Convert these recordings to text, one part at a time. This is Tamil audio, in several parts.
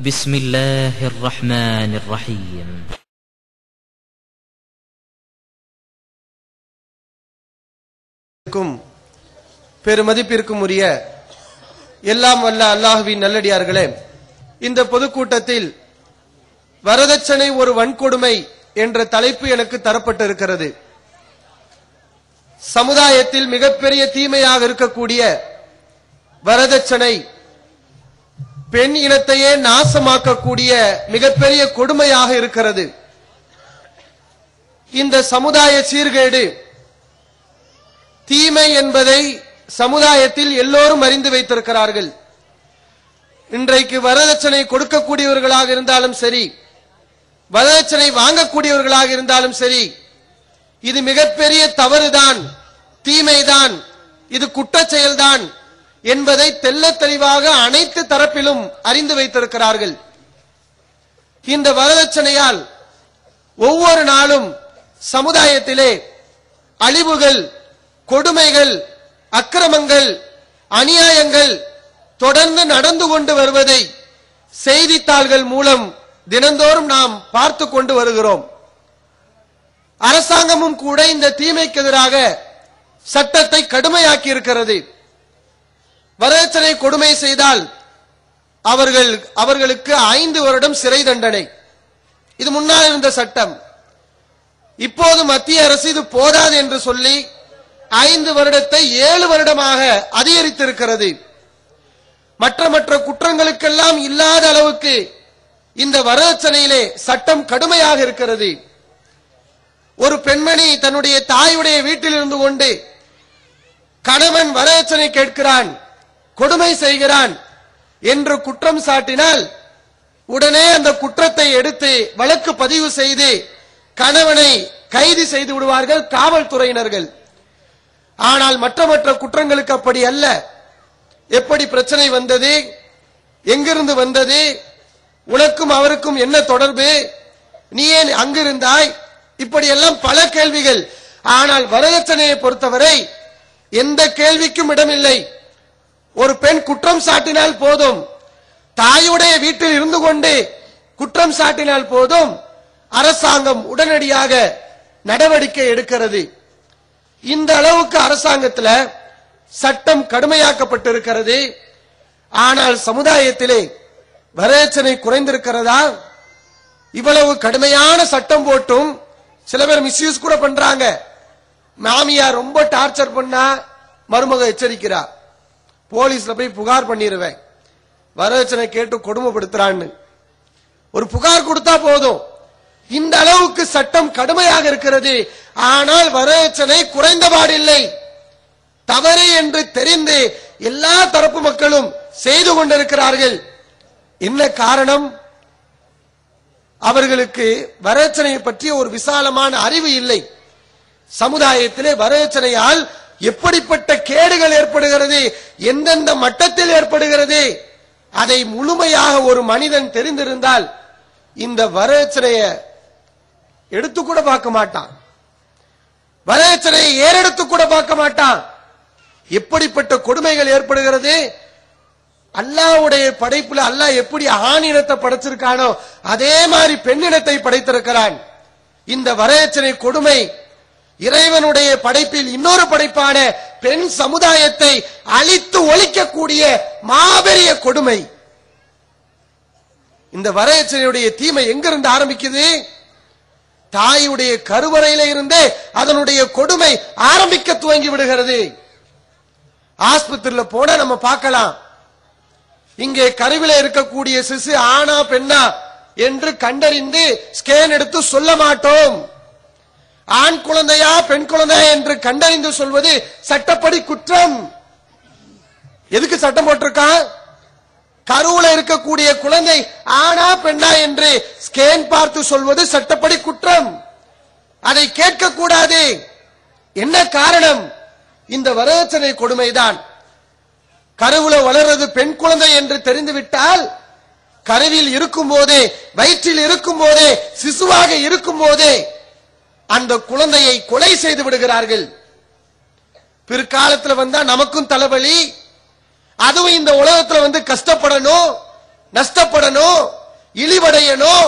بسم الله الرحمن الرحيم. பெருமதிப்பிற்கும் உரிய எல்லாம் வல்ல அல்லாஹ்வின் நல்லடியார்களே, இந்த பொதுக்கூட்டத்தில் வரதட்சணை ஒரு வன்கொடுமை என்ற தலைப்பு எனக்கு தரப்பட்டிருக்கிறது. சமுதாயத்தில் மிகப்பெரிய தீமையாக இருக்கக்கூடிய வரதட்சணை பெண் இனத்தையே நாசமாக்கக்கூடிய மிகப்பெரிய கொடுமையாக இருக்கிறது. இந்த சமுதாய சீர்கேடு தீமை என்பதை சமுதாயத்தில் எல்லோரும் அறிந்து வைத்திருக்கிறார்கள். இன்றைக்கு வரதட்சணை கொடுக்கக்கூடியவர்களாக இருந்தாலும் சரி, வரதட்சணை வாங்கக்கூடியவர்களாக இருந்தாலும் சரி, இது மிகப்பெரிய தவறுதான், தீமைதான், இது குற்றச் செயல்தான் என்பதை தெள்ளத் தெளிவாக அனைத்து தரப்பிலும் அறிந்து வைத்திருக்கிறார்கள். இந்த வரதட்சணையால் ஒவ்வொரு நாளும் சமுதாயத்திலே அழிவுகள், கொடுமைகள், அக்கிரமங்கள், அநியாயங்கள் தொடர்ந்து நடந்து கொண்டு வருவதை செய்தித்தாள்கள் மூலம் தினந்தோறும் நாம் பார்த்து கொண்டு வருகிறோம். அரசாங்கமும் கூட இந்த தீமைக்கு எதிராக சட்டத்தை கடுமையாக்கி இருக்கிறது. வரதட்சணை கொடுமை செய்தால் அவர்களுக்கு 5 வருடம் சிறை தண்டனை. இது முன்னால் இருந்த சட்டம். இப்போது மத்திய அரசு இது போதாது என்று சொல்லி 5 வருடத்தை 7 வருடமாக அதிகரித்திருக்கிறது. மற்ற குற்றங்களுக்கெல்லாம் இல்லாத அளவுக்கு இந்த வரதட்சணையிலே சட்டம் கடுமையாக இருக்கிறது. ஒரு பெண்மணி தன்னுடைய தாயுடைய வீட்டில் இருந்து கொண்டு கணவன் வரதட்சணை கேட்கிறான், கொடுமை செய்கிறான் என்று குற்றம் சாட்டினால் உடனே அந்த குற்றத்தை எடுத்து வழக்கு பதிவு செய்து கணவனை கைது செய்து விடுவார்கள் காவல்துறையினர்கள். ஆனால் மற்ற குற்றங்களுக்கு அப்படி அல்ல. எப்படி பிரச்சனை வந்தது, எங்கிருந்து வந்தது, உனக்கும் அவருக்கும் என்ன தொடர்பு, நீ ஏன் அங்கிருந்தாய், இப்படியெல்லாம் பல கேள்விகள். ஆனால் வரதட்சணையை பொறுத்தவரை எந்த கேள்விக்கும் இடமில்லை. ஒரு பெண் குற்றம் சாட்டினால் போதும், தாயுடைய வீட்டில் இருந்து கொண்டு குற்றம் சாட்டினால் போதும், அரசாங்கம் உடனடியாக நடவடிக்கை எடுக்கிறது. இந்த அளவுக்கு அரசாங்கத்தில் சட்டம் கடுமையாக்கப்பட்டிருக்கிறது. ஆனால் சமுதாயத்திலே வரதட்சணை குறைந்திருக்கிறதா? இவ்வளவு கடுமையான சட்டம் போட்டும் சில பேர் மிஸ்யூஸ் கூட பண்றாங்க. மாமியார் ரொம்ப டார்ச்சர் பண்ணா மருமக எச்சரிக்கிறா, போலீஸ்ல போய் புகார் பண்ணிடுவேன், வரதட்சணை கேட்டு கொடுமைப்படுத்துறான்னு ஒரு புகார் கொடுத்தா போதும். இந்த அளவுக்கு சட்டம் கடுமையாக இருக்கிறது. ஆனால் வரதட்சணை குறைந்தபாடில்லை. தவறு என்று தெரிந்து எல்லா தரப்பு மக்களும் செய்து கொண்டிருக்கிறார்கள். என்ன காரணம்? அவர்களுக்கு வரதட்சணையை பற்றிய ஒரு விசாலமான அறிவு இல்லை. சமுதாயத்திலே வரதட்சணையால் எப்படிப்பட்ட கேடுகள் ஏற்படுகிறது, எந்தெந்த மட்டத்தில் ஏற்படுகிறது, அதை முழுமையாக ஒரு மனிதன் தெரிந்திருந்தால் இந்த வரதட்சணையை எடுத்து கூட பார்க்க மாட்டான், வரதட்சணையை ஏறெடுத்து கூட பார்க்க மாட்டான். எப்படிப்பட்ட கொடுமைகள் ஏற்படுகிறது. அல்லாஹ்வுடைய படைப்புல அல்லாஹ் எப்படி ஆணினத்தை படைச்சிருக்கானோ அதே மாதிரி பெண்ணினத்தை படைத்திருக்கிறான். இந்த வரதட்சணை கொடுமை இறைவனுடைய படைப்பில் இன்னொரு படைப்பான பெண் சமுதாயத்தை அழித்து ஒழிக்கக்கூடிய மாபெரிய கொடுமை. இந்த வரதட்சணையுடைய தீமை எங்கிருந்து ஆரம்பிக்குது? தாயுடைய கருவறையில இருந்தே அதனுடைய கொடுமை ஆரம்பிக்க துவங்கி விடுகிறது. ஆஸ்பத்திரியில் போனா நம்ம பார்க்கலாம், இங்கே கருவில இருக்கக்கூடிய சிசு ஆணா பெண்ணா என்று கண்டறிந்து ஸ்கேன் எடுத்து சொல்ல மாட்டோம். ஆண் குழந்தையா பெண் குழந்தையா என்று கண்டறிந்து சொல்வது சட்டப்படி குற்றம். எதுக்கு சட்டம் போட்டிருக்கான்? கருவுல இருக்கக்கூடிய குழந்தை ஆணா பெண்ணா என்று ஸ்கேன் பார்த்து சொல்வது சட்டப்படி குற்றம். அதை கேட்க கூடாது. என்ன காரணம்? இந்த வரதட்சணை கொடுமைதான். கருவுல வளர்றது பெண் குழந்தை என்று தெரிந்துவிட்டால் கருவில் இருக்கும் போதே, வயிற்றில் இருக்கும் போதே, சிசுவாக இருக்கும் போதே அந்த குழந்தையை கொலை செய்து விடுகிறார்கள். பிற்காலத்தில் வந்தா நமக்கும் தலைவலி, அதுவும் இந்த உலகத்துல கஷ்டப்படணும், நஷ்டப்படணும், இழிவடையணும்,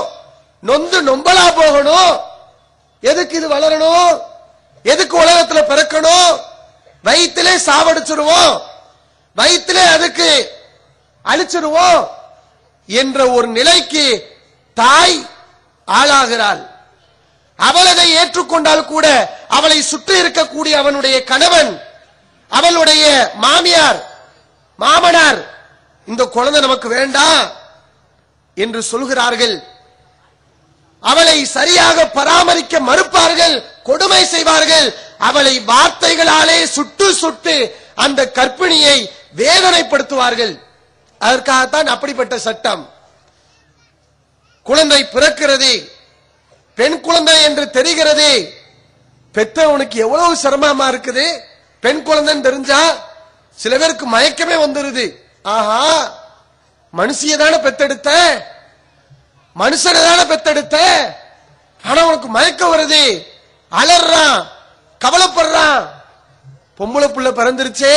நொந்து நொம்பலா போகணும்? எதுக்கு இது வளரணும்? எதுக்கு உலகத்துல பிறக்கணும்? வயிற்றிலே சாவடிச்சிருவோம், வயிற்றிலே அதுக்கு அழிச்சிருவோம் என்ற ஒரு நிலைக்கு தாய் ஆளாகிறாள். அவள் அதை ஏற்றுக்கொண்டால் கூட அவளை சுற்றி இருக்கக்கூடிய அவனுடைய கணவன், அவளுடைய மாமியார், மாமனார் இந்த குழந்தை நமக்கு வேண்டாம் என்று சொல்கிறார்கள். அவளை சரியாக பராமரிக்க மறுப்பார்கள், கொடுமை செய்வார்கள். அவளை வார்த்தைகளாலே சுட்டு சுட்டு அந்த கர்ப்பிணியை வேதனைப்படுத்துவார்கள். அதற்காகத்தான் அப்படிப்பட்ட சட்டம். குழந்தை பிறக்கிறது, பெண் குழந்தை என்று தெரிகிறது, பெற்றவனுக்கு எவ்வளவு சிரமமா இருக்குது. பெண் குழந்தைன்னு தெரிஞ்சா சில பேருக்கு மயக்கமே வந்துருது. ஆஹா, மனுஷியதான பெத்தெடுத்த, மனுஷனதான பெத்தெடுத்த, ஆனா உனக்கு மயக்கம் வருது, அலறான், கவலைப்படுறான். பொம்பளை புள்ள பிறந்துருச்சே,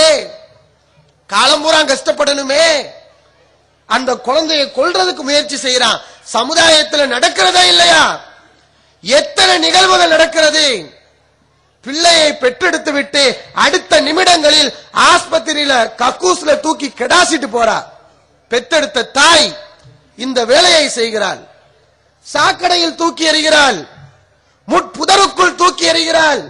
காலம்பூரா கஷ்டப்படணுமே, அந்த குழந்தையை கொல்றதுக்கு முயற்சி செய்யறான். சமுதாயத்தில் நடக்கிறதா இல்லையா? எத்தனை நிகழ்வுகள் நடக்கிறது? பிள்ளையை பெற்றெடுத்து விட்டு அடுத்த நிமிடங்களில் ஆஸ்பத்திரியில கக்கூஸ்ல தூக்கி கெடாசிட்டு போறா. பெற்றெடுத்த தாய் இந்த வேலையை செய்கிறாள். சாக்கடையில் தூக்கி எறிகிறாள், முட்புதருக்குள் தூக்கி எறிகிறாள்.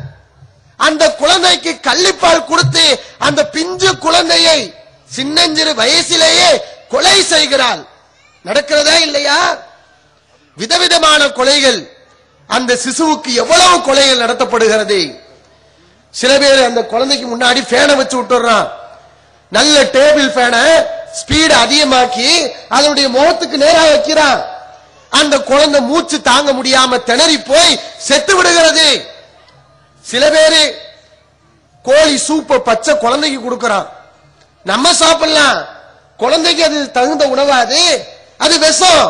அந்த குழந்தைக்கு கள்ளிப்பால் கொடுத்து அந்த பிஞ்சு குழந்தையை சின்னஞ்சிறு வயசிலேயே கொலை செய்கிறாள். நடக்கிறதா இல்லையா? விதவிதமான கொலைகள். அந்த சிசுவுக்கு எவ்வளவு கொலைகள் நடத்தப்படுகிறது. சில பேர் அந்த குழந்தைக்கு முன்னாடி ஃபேனை வச்சு விட்டுறான். நல்ல டேபிள் ஃபேனை ஸ்பீட் அதிகமாக்கி அதனுடைய முகத்துக்கு நேராக வைக்கிறான். அந்த குழந்தை மூச்சு தாங்க முடியாம திணறி போய் செத்து விடுகிறது. சில பேரு கோழி சூப்ப பச்சை குழந்தைக்கு கொடுக்கறான். நம்ம சாப்பிடலாம், குழந்தைக்கு அது தகுந்த உணவாது, அது விஷம்.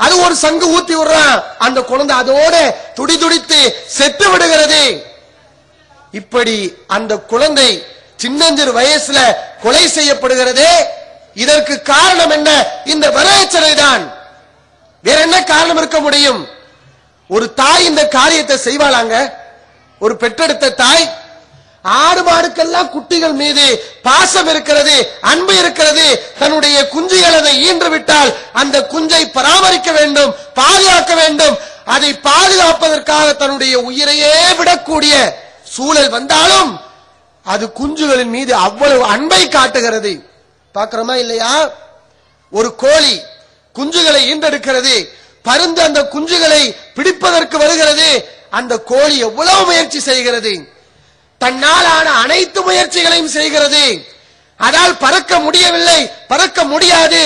அது ஒரு சங்கு ஊத்தி விடுறான், அந்த குழந்தை அதோட துடி துடித்து செத்து விடுகிறது. இப்படி அந்த குழந்தை சின்னஞ்சிறு வயசுல கொலை செய்யப்படுகிறது. இதற்கு காரணம் என்ன? இந்த வரதட்சணை தான். வேற என்ன காரணம் இருக்க முடியும்? ஒரு தாய் இந்த காரியத்தை செய்வாளாங்க? ஒரு பெற்றெடுத்த தாய், ஆடு மாடுக்கெல்லாம் குட்டிகள் மீது பாசம் இருக்கிறது, அன்பு இருக்கிறது. தன்னுடைய குஞ்சுகள் அதை ஈன்று விட்டால் அந்த குஞ்சை பராமரிக்க வேண்டும், பாதுகாக்க வேண்டும். அதை பாதுகாப்பதற்காக தன்னுடைய உயிரையே விடக்கூடிய சூழல் வந்தாலும் அது குஞ்சுகளின் மீது அவ்வளவு அன்பை காட்டுகிறது. பார்க்கிறோமா இல்லையா? ஒரு கோழி குஞ்சுகளை ஈன்றெடுக்கிறது, பருந்து அந்த குஞ்சுகளை பிடிப்பதற்கு வருகிறது. அந்த கோழி எவ்வளவு முயற்சி செய்கிறது, தன்னால் ஆன அனைத்து முயற்சிகளையும் செய்கிறது. அதால் பறக்க முடியவில்லை, பறக்க முடியாது.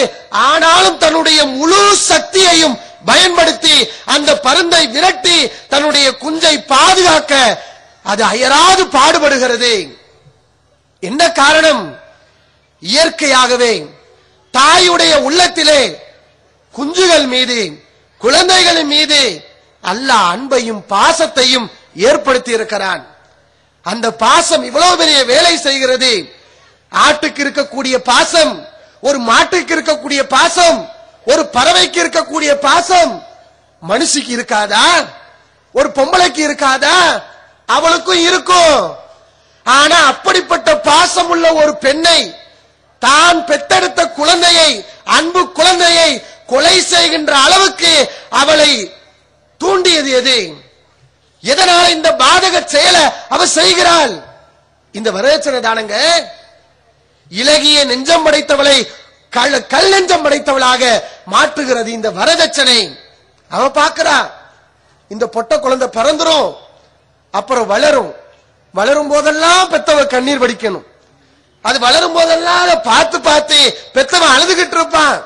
ஆனாலும் தன்னுடைய முழு சக்தியையும் பயன்படுத்தி அந்த பருந்தை விரட்டி தன்னுடைய குஞ்சை பாதுகாக்க அது அயராது பாடுபடுகிறது. என்ன காரணம்? இயற்கையாகவே தாயுடைய உள்ளத்திலே குஞ்சுகள் மீது, குழந்தைகளின் மீது அல்லாஹ் அன்பையும் பாசத்தையும் ஏற்படுத்தி இருக்கிறான். அந்த பாசம் இவ்வளவு பெரிய வேலை செய்கிறது. ஆட்டுக்கு இருக்கக்கூடிய பாசம், ஒரு மாட்டுக்கு இருக்கக்கூடிய பாசம், ஒரு பறவைக்கு இருக்கக்கூடிய பாசம் மனுஷிக்கு இருக்காதா? ஒரு பொம்பளைக்கு இருக்காதா? அவளுக்கும் இருக்கும். ஆனா அப்படிப்பட்ட பாசம் உள்ள ஒரு பெண்ணை, தான் பெற்றெடுத்த குழந்தையை, அன்பு குழந்தையை கொலை செய்கின்ற அளவுக்கு அவளை தூண்டியது எது? எதனால இந்த பாதக செயலை அவ செய்கிறாள்? இந்த வரதட்சணை தானங்க. இலகிய நெஞ்சம் படைத்தவளை கல் நெஞ்சம் படைத்தவளாக மாற்றுகிறது இந்த வரதட்சணை. அவ பாக்குறா, இந்த பொட்ட குழந்தை பிறந்துரும், அப்புறம் வளரும். வளரும் போதெல்லாம் பெத்தவ கண்ணீர் வடிக்கணும். அது வளரும் போதெல்லாம் அதை பார்த்து பார்த்து பெத்தவன் அழுதுகிட்டு இருப்பான்.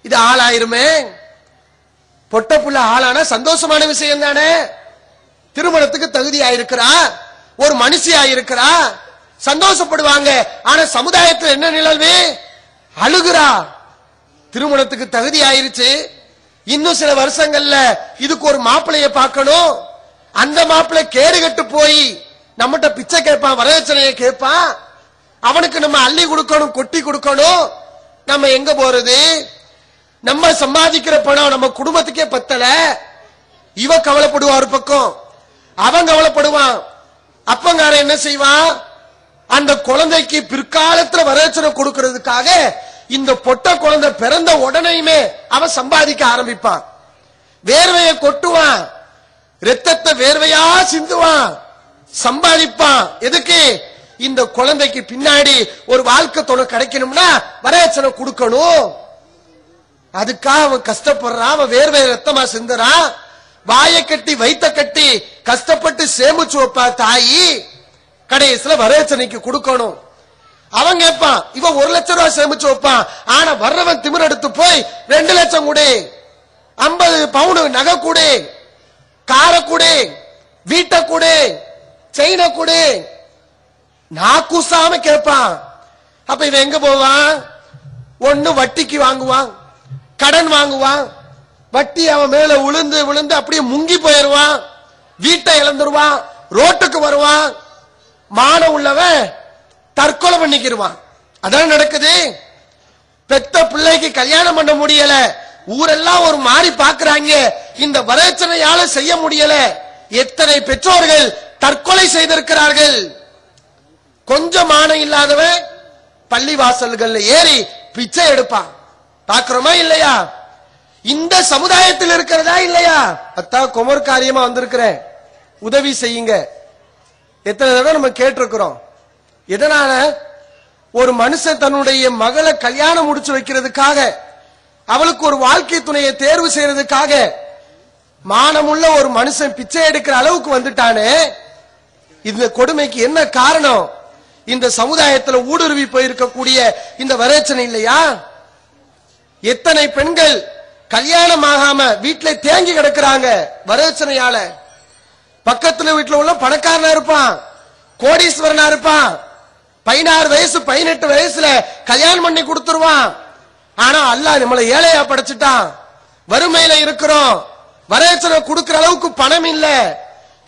இது ஆளாயிருமே. பொட்ட புள்ள ஆளானா சந்தோஷமான விஷயம் தானே. திருமணத்துக்கு தகுதியாயிருக்கிறா, ஒரு மனுஷியாயிருக்கிறா, சந்தோஷப்படுவாங்க. ஆனா சமுதாயத்தில் என்ன நிகழ்வு? அழுகிறா. திருமணத்துக்கு தகுதி ஆயிருச்சு, இன்னும் சில வருஷங்கள்ல இதுக்கு ஒரு மாப்பிளைய பார்க்கணும். அந்த மாப்பிள்ளை கேடு கட்டு போய் நம்மகிட்ட பிச்சை கேட்பான், வரதட்சணையை கேட்பான். அவனுக்கு நம்ம அள்ளி கொடுக்கணும், கொட்டி கொடுக்கணும். நம்ம எங்க போறது? நம்ம சம்பாதிக்கிற பணம் நம்ம குடும்பத்துக்கே பத்தல. இவ கவலைப்படுவா ஒரு பக்கம், அவன் கவலைப்படுவான். அப்பங்காரன் என்ன செய்வான்? அந்த குழந்தைக்கு பிற்காலத்துல வரதட்சணை கொடுக்கிறதுக்காக இந்த பொட்ட குழந்தை பிறந்த உடனேயுமே அவன் சம்பாதிக்க ஆரம்பிப்பான். வேர்வையை கொட்டுவான், ரத்தத்தை வேர்வையா சிந்துவான், சம்பாதிப்பான். எதுக்கு? இந்த குழந்தைக்கு பின்னாடி ஒரு வாழ்க்கை துணை கிடைக்கணும்னா வரதட்சணை கொடுக்கணும். அதுக்காக அவன் கஷ்டப்படுறான், அவன் வேர்வை ரத்தமா சிந்துறான். வாயை கட்டி வைத்த கட்டி கஷ்டப்பட்டு சேமிச்சு வைப்பா தாயி. கடைசியில வரதட்சணைக்கு கொடுக்கணும். அவன் கேட்பான், இவன் 1 லட்சம் ரூபாய் சேமிச்சு வைப்பான். ஆனா வர்றவன் திமிர் எடுத்து போய் 2 லட்சம் கொடு, 50 பவுன் நகை கொடு, காரை கொடு, வீட்டை கொடு, செயினை கொடு, நாக்கூசாம கேட்பான். அப்ப இவன் எங்க போவான்? ஒண்ணு வட்டிக்கு வாங்குவான், கடன் வாங்குவான், வட்டி அவன் மேல விழுந்து விழுந்து அப்படியே முங்கி போயிருவான், வீட்டை இழந்துருவான், ரோட்டுக்கு வருவான். மானம் உள்ளவன் தற்கொலை பண்ணிக்கிடுவான். அதான் நடக்குது. பெத்த பிள்ளைக்கு கல்யாணம் பண்ண முடியல, ஊரெல்லாம் ஒரு மாறி பாக்குறாங்க, இந்த வரதட்சணையால செய்ய முடியல. எத்தனை பெற்றோர்கள் தற்கொலை செய்திருக்கிறார்கள். கொஞ்சம் மானம் இல்லாதவன் பள்ளி வாசல்கள் ஏறி பிச்சை எடுப்பான். பாக்குறோமா இல்லையா? இந்த சமுதாயத்தில் இருக்கிறதா இல்லையா? அத்தா குமர் காரியமா வந்திருக்கிறேன், உதவி செய்யுங்க. எத்தனை தடவை நம்ம கேட்டிருக்கிறோம். எதனால? ஒரு மனுஷன் தன்னுடைய மகளை கல்யாணம் முடிச்சு வைக்கிறதுக்காக, அவளுக்கு ஒரு வாழ்க்கை துணையை தேர்வு செய்யறதுக்காக மானமுள்ள ஒரு மனுஷன் பிச்சை எடுக்கிற அளவுக்கு வந்துட்டானே. இந்த கொடுமைக்கு என்ன காரணம்? இந்த சமுதாயத்தில் ஊடுருவி போயிருக்கக்கூடிய இந்த வரதட்சணை இல்லையா? எத்தனை பெண்கள் கல்யாணம் ஆகாம வீட்டுல தேங்கி கிடக்கிறாங்க வரதட்சணையால. பக்கத்துல வீட்டுல உள்ள பணக்காரனா இருப்பான், கோடீஸ்வரனா இருப்பான், 16 வயசு 18 வயசுல கல்யாணம் பண்ணி கொடுத்துருவான். ஆனா அல்லாஹ் நம்மளை ஏழையா படைச்சிட்டான், வறுமையில இருக்கிறோம், வரதட்சணை கொடுக்கிற அளவுக்கு பணம் இல்ல.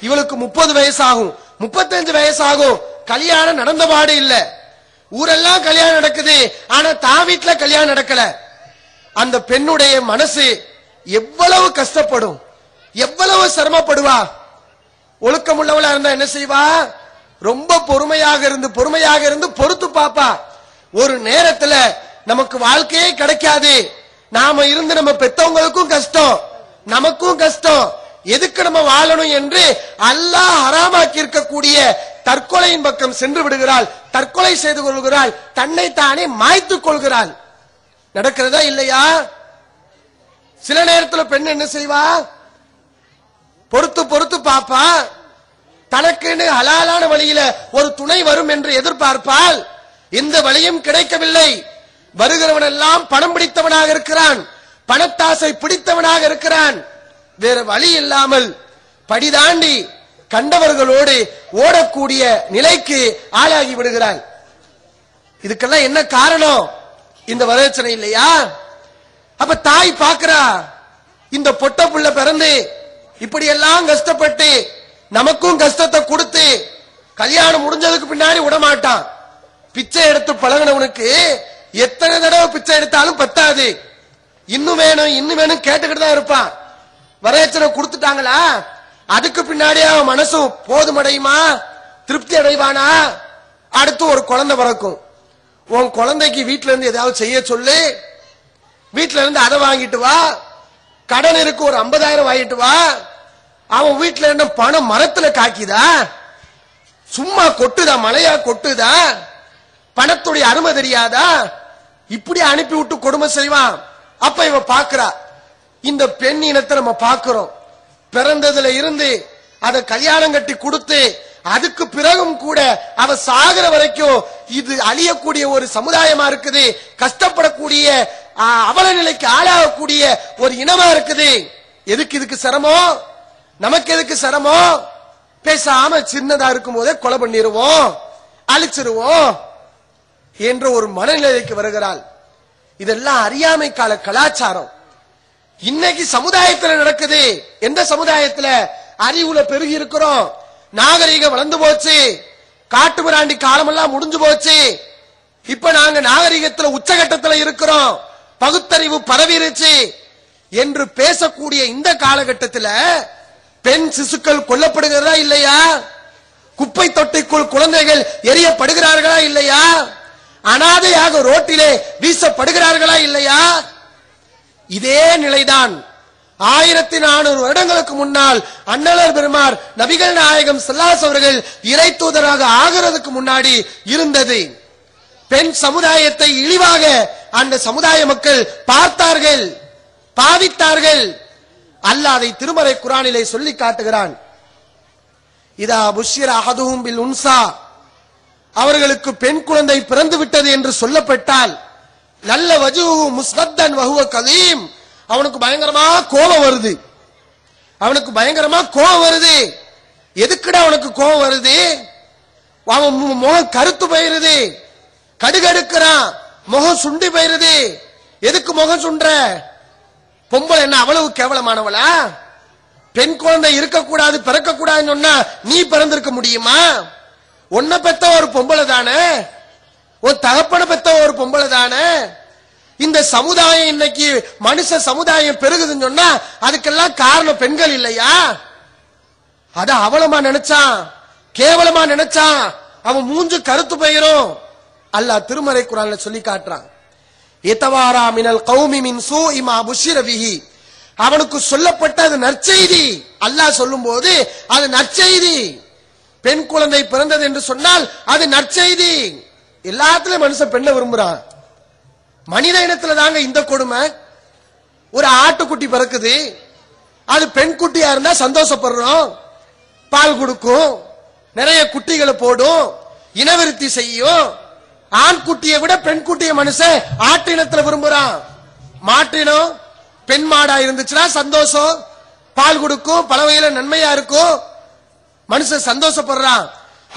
இவளுக்கு 30 வயசு ஆகும், 35 வயசு ஆகும், கல்யாணம் நடந்த பாடு இல்ல. ஊரெல்லாம் கல்யாணம் நடக்குது, ஆனா தான் வீட்டுல கல்யாணம் நடக்கல. அந்த பெண்ணுடைய மனசு எவ்வளவு கஷ்டப்படும், எவ்வளவு சிரமப்படுவா. ஒழுக்கம் உள்ளவளா இருந்தா என்ன செய்வா? ரொம்ப பொறுமையாக இருந்து பொறுத்து பாப்பா. ஒரு நேரத்துல நமக்கு வாழ்க்கையே கிடைக்காது, நாம இருந்து நம்ம பெத்தவங்களுக்கும் கஷ்டம், நமக்கும் கஷ்டம், எதுக்கு நம்ம வாழணும் என்று அல்லாஹ் ஹராமாக்கி இருக்கக்கூடிய தற்கொலையின் பக்கம் சென்று விடுகிறாள், தற்கொலை செய்து கொள்கிறாள், தன்னை தானே மாய்த்துக் கொள்கிறாள். நடக்கிறதா இல்லையா? சில நேரத்தில் பெண் என்ன செய்வா? பொறுத்து பொறுத்து பாப்பா, தனக்குன்னு ஹலாலான வழியில ஒரு துணை வரும் என்று எதிர்பார்ப்பால் எந்த வழியும் கிடைக்கவில்லை. வருகிறவன் எல்லாம் பணம் பிடித்தவனாக இருக்கிறான், பணத்தாசை பிடித்தவனாக இருக்கிறான். வேற வழி இல்லாமல் படிதாண்டி கண்டவர்களோடு ஓடக்கூடிய நிலைக்கு ஆளாகி விடுகிறான். இதுக்கெல்லாம் என்ன காரணம்? இந்த வரதட்சணை இல்லையா? அப்ப தாய் பாக்குறா, இந்த பொட்ட புள்ள பிறந்து இப்படி எல்லாம் கஷ்டப்பட்டு நமக்கும் கஷ்டத்தை கொடுத்து கல்யாணம் முடிஞ்சதுக்கு பின்னாடி விடமாட்டான். பிச்சை எடுத்து பழகினவனுக்கு எத்தனை தடவை பிச்சை எடுத்தாலும் பத்தாது, இன்னும் வேணும் இன்னும் வேணும் கேட்டுக்கிட்டு தான் இருப்பான். வரதட்சணை கொடுத்துட்டாங்களா, அதுக்கு பின்னாடி அவன் மனசும் போதுமடையுமா, திருப்தி அடைவானா? அடுத்து ஒரு குழந்தை பிறக்கும். உன் குழந்தைக்கு வீட்டுல இருந்து ஏதாவது செய்ய சொல்லு, வீட்டுல இருந்து அதை வாங்கிட்டு வா, கடன் இருக்கு ஒரு 50,000 வாங்கிட்டு வா. அவன் வீட்டுல இருந்த பணம் மரத்துல காக்கிதா, சும்மா கொட்டுதா, மழையா கொட்டுதா, பணத்துடைய அருமை தெரியாதா? இப்படி அனுப்பி விட்டு கொடுமை செய்வான். அப்ப இவ பாக்குறா, இந்த பெண் இனத்தை நம்ம பாக்குறோம், பிறந்ததுல இருந்து அதை கல்யாணம் கட்டி கொடுத்து அதுக்கு பிறகும் கூட அவ சாகிற வரைக்கும் இது அழியக்கூடிய ஒரு சமுதாயமா இருக்குது, கஷ்டப்படக்கூடிய அவல நிலைக்கு ஆளாகக்கூடிய ஒரு இனமா இருக்குது. எதுக்கு இதுக்கு சிரமம்? நமக்கு எதுக்கு சிரமம்? பேசாம சின்னதா இருக்கும் போதே கொலை பண்ணிடுவோம், அழிச்சிருவோம் என்ற ஒரு மனநிலைக்கு வருகிறாள். இதெல்லாம் அறியாமை கால கலாச்சாரம் இன்னைக்கு சமுதாயத்தில் நடக்குது. எந்த சமுதாயத்துல? அறிவுல பெருகி இருக்கிறோம், நாகரீகம் வளர்ந்து போச்சு, காட்டு மிராண்டி காலமெல்லாம் முடிஞ்சு போச்சு, இப்ப நாங்க நாகரிகத்துல உச்சகட்டத்துல இருக்கிறோம், பகுத்தறிவு பரவிருச்சு என்று பேசக்கூடிய இந்த காலகட்டத்தில் பெண் சிசுக்கள் கொல்லப்படுகிறதா இல்லையா? குப்பை தொட்டிக்குள் குழந்தைகள் எரியப்படுகிறார்களா இல்லையா? அனாதையாக ரோட்டிலே வீசப்படுகிறார்களா இல்லையா? இதே நிலைதான் 1400 வருடங்களுக்கு முன்னால் அண்ணலர் பெருமார் நபிகள் நாயகம் ஸல்லல்லாஹு அவர்கள் இறை தூதராக ஆகிறதுக்கு முன்னாடி இருந்தது. பெண் சமுதாயத்தை இழிவாக அந்த சமுதாய மக்கள் பார்த்தார்கள், பாவித்தார்கள். அல்லாஹ் அதை திருமறை குர்ஆனிலே சொல்லி காட்டுகிறான். இதா புஷ்ஷிர அஹதுஹும் பில் உன்சா, அவர்களுக்கு பெண் குழந்தை பிறந்து விட்டது என்று சொல்லப்பட்டால், நல்ல வஜூஹு முஸ்வத்தன் வஹுவ கலீம், அவனுக்கு பயங்கரமா கோபம் வருது. அவனுக்கு பயங்கரமா கோபம் வருது. எதுக்குடா அவனுக்கு கோபம் வருது? அவன் முகம் கருத்து போயிருது, கடுகடுக்கிறான், முகம் சுண்டி போயிருது. எதுக்கு முகம் சுண்ட? பொம்பளை என்ன அவ்வளவு கேவலமானவளா? பெண் குழந்தை இருக்கக்கூடாது, பிறக்கக்கூடாதுன்னு சொன்னா நீ பிறந்திருக்க முடியுமா? உன்னை பெத்த ஒரு பொம்பளை தானே, உன் தகப்பனை பெத்த ஒரு பொம்பளை தானே. இந்த சமுதாயம் இன்னைக்கு மனுஷ சமுதாயம் பெருகுதுன்னு சொன்னா அதுக்கெல்லாம் காரணம் பெண்கள் இல்லையா? அத அவலமா நினைச்சான், கேவலமா நினைச்சான், அவன் மூஞ்சு கருத்து போயிரும். அல்லாஹ் திருமறை குர்ஆன்ல சொல்லி காட்டுறான். இத்தவாரா மினல் கௌமி மின் சூஇ மா புஷ்ஷிர பிஹி, அவனுக்கு சொல்லப்பட்ட அது நற்செய்தி. அல்லாஹ் சொல்லும் போது அது நற்செய்தி. பெண் குழந்தை பிறந்தது என்று சொன்னால் அது நற்செய்தி. எல்லாத்துலயும் மனுஷன் பெண்ணை விரும்புறான். மனித இனத்துல தாங்க இந்த கொடுமை. ஒரு ஆட்டுக்குட்டி பிறக்குது, அது பெண் குட்டியா இருந்தா சந்தோஷப்படுறோம், பால் கொடுக்கும், நிறைய குட்டிகளை போடும், இனவிருத்தி செய்யும். ஆண் குட்டியை விட பெண் குட்டியை மனுஷன் ஆட்டு இனத்துல விரும்புறான். மாட்டினம் பெண் மாடா இருந்துச்சுன்னா சந்தோஷம், பால் கொடுக்கும், பல வகையில நன்மையா இருக்கும், மனுஷன் சந்தோஷப்படுறான்.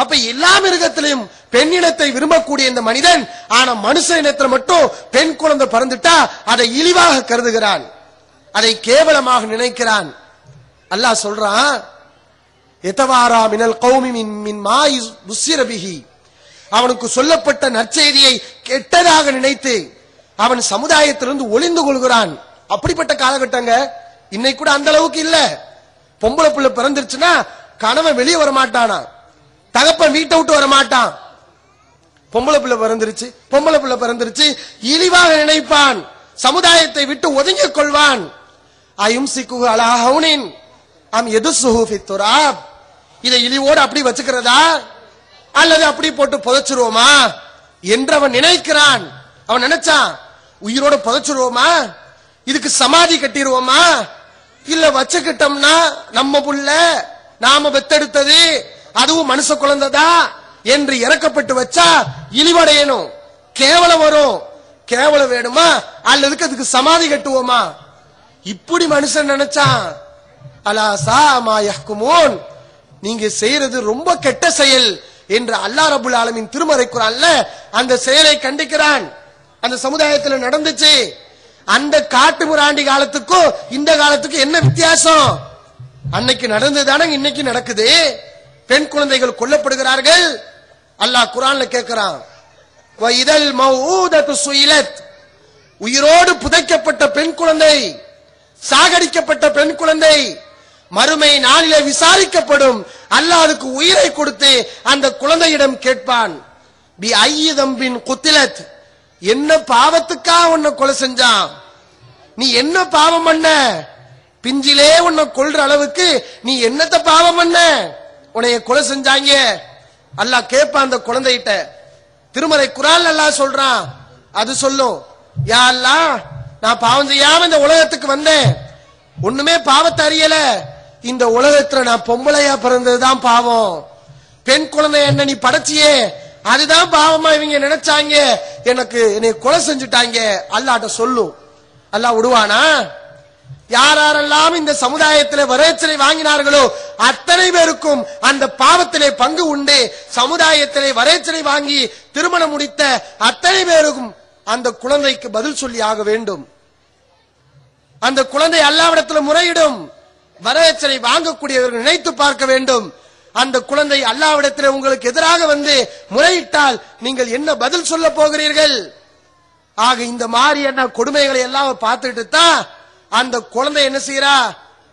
அப்ப எல்லா மிருகத்திலையும் பெண் இனத்தை விரும்பக்கூடிய இந்த மனிதன், ஆனா மனுஷ இனத்துல மட்டும் பெண் குழந்தை பிறந்துட்டா அதை இழிவாக கருதுகிறான், அதை கேவலமாக நினைக்கிறான். அல்லாஹ் சொல்றான், எதவாரா மினல் கௌமி மின் மா புஷ்ஷிர பிஹி, அவனுக்கு சொல்லப்பட்ட நற்செய்தியை கெட்டதாக நினைத்து அவன் சமுதாயத்திலிருந்து ஒளிந்து கொள்கிறான். அப்படிப்பட்ட காலகட்டங்க இன்னைக்கு கூட அந்த அளவுக்கு இல்ல. பொம்பளை பிள்ளை பிறந்துருச்சுன்னா கணவன் வெளியே வர மாட்டானா, தகப்பன் வீட்டை விட்டு வர மாட்டான். பொம்பளை பிள்ளை பிறந்துருச்சு இழிவாக நினைப்பான், சமுதாயத்தை விட்டு ஒதுங்கிக் கொள்வான். அயும்சிகுஹு அலா ஹவுனின் அம் யதுஸ்ஸுஹு ஃபித் துராப், இதை இழிவோடு அப்படி வச்சுக்கிறதா அல்லது அப்படி போட்டு புதைச்சிருவோமா என்று அவன் நினைக்கிறான். அவன் நினைச்சான், உயிரோட புதைச்சிருவோமா, இதுக்கு சமாதி கட்டிடுவோமா, இல்ல வச்சுக்கிட்டோம்னா நம்ம புள்ள நாம பெத்தெடுத்தது அதுவும் மனுஷ குழந்தைதா என்று இறக்கப்பட்டு வச்சா இழிவடையணும், கேவலம் வரும். கேவலம் வேணுமா அல்லது அதுக்கு சமாதி கட்டுவோமா? இப்படி மனுஷன் நினைச்சான். அலா சா மா யஹ்குமூன், நீங்க செய்யறது ரொம்ப கெட்ட செயல் என்று அல்லாஹ் ரப்புல் ஆலமீன் திருமறை குர்ஆன்ல அந்த செயலை கண்டிக்கிறான். அந்த சமுதாயத்தில் நடந்துச்சு. அந்த காட்டு முராண்டி காலத்துக்கும் இந்த காலத்துக்கும் என்ன வித்தியாசம்? அன்னைக்கு நடந்ததுதானே இன்னைக்கு நடக்குது. பெண் குழந்தைகள் கொல்லப்படுகிறார்கள். அல்லாஹ் குர்ஆன்ல கேட்கிறான், வ இதல் மௌஊதத்து சுயிலத், உயிரோடு புதைக்கப்பட்ட பெண் குழந்தை, சாகடிக்கப்பட்ட பெண் குழந்தை மறுமை நாளிலே விசாரிக்கப்படும். அல்லாஹ் அதுக்கு உயிரை கொடுத்து அந்த குழந்தையிடம் கேட்பான், பி ஐயிதம்பின் குத்திலத், என்ன பாவத்துக்கா உன்னை கொலை செஞ்சான், நீ என்ன பாவம் பண்ண, பிஞ்சிலே உன்னை கொல்ற அளவுக்கு நீ என்னத்த பாவம் பண்ண, உன்னைய கொலை செஞ்சாங்க. அல்லாஹ் கேட்பான் அந்த குழந்தைகிட்ட. திருமறை குர்ஆன்ல அல்லாஹ் சொல்றான், அது சொல்லும், யா அல்லாஹ், நான் பாவம் செய்யாம இந்த உலகத்துக்கு வந்தேன், ஒண்ணுமே பாவத்தை அறியல, இந்த உலகத்துல நான் பொம்பளையா பிறந்ததுதான் பாவம், பெண் குழந்தை என்ன நீ படைச்சியே அதுதான் பாவமா இவங்க நினைச்சாங்க, என்னை கொலை செஞ்சுட்டாங்க. அல்லாஹ்ட்ட சொல்லும். அல்லாஹ் விடுவானா? யாரெல்லாம் இந்த சமுதாயத்திலே வரவேற்றை வாங்கினார்களோ அத்தனை பேருக்கும் அந்த பாவத்திலே பங்கு உண்டு. சமுதாயத்திலே வரவேற்றை வாங்கி திருமணம் முடித்த அத்தனை பேருக்கும் அந்த குழந்தைக்கு பதில் சொல்லி ஆக வேண்டும். அந்த குழந்தை அல்லாஹ்விடத்தில் முறையிடும். வரவேற்றை வாங்கக்கூடியவர்கள் நினைத்து பார்க்க வேண்டும், அந்த குழந்தை அல்லாஹ்விடத்தில் உங்களுக்கு எதிராக வந்து முறையிட்டால் நீங்கள் என்ன பதில் சொல்ல போகிறீர்கள்? ஆக இந்த மாதிரியான கொடுமைகளை எல்லாம் பார்த்துட்டு தான் அந்த குழந்தை என்ன செய்யறா?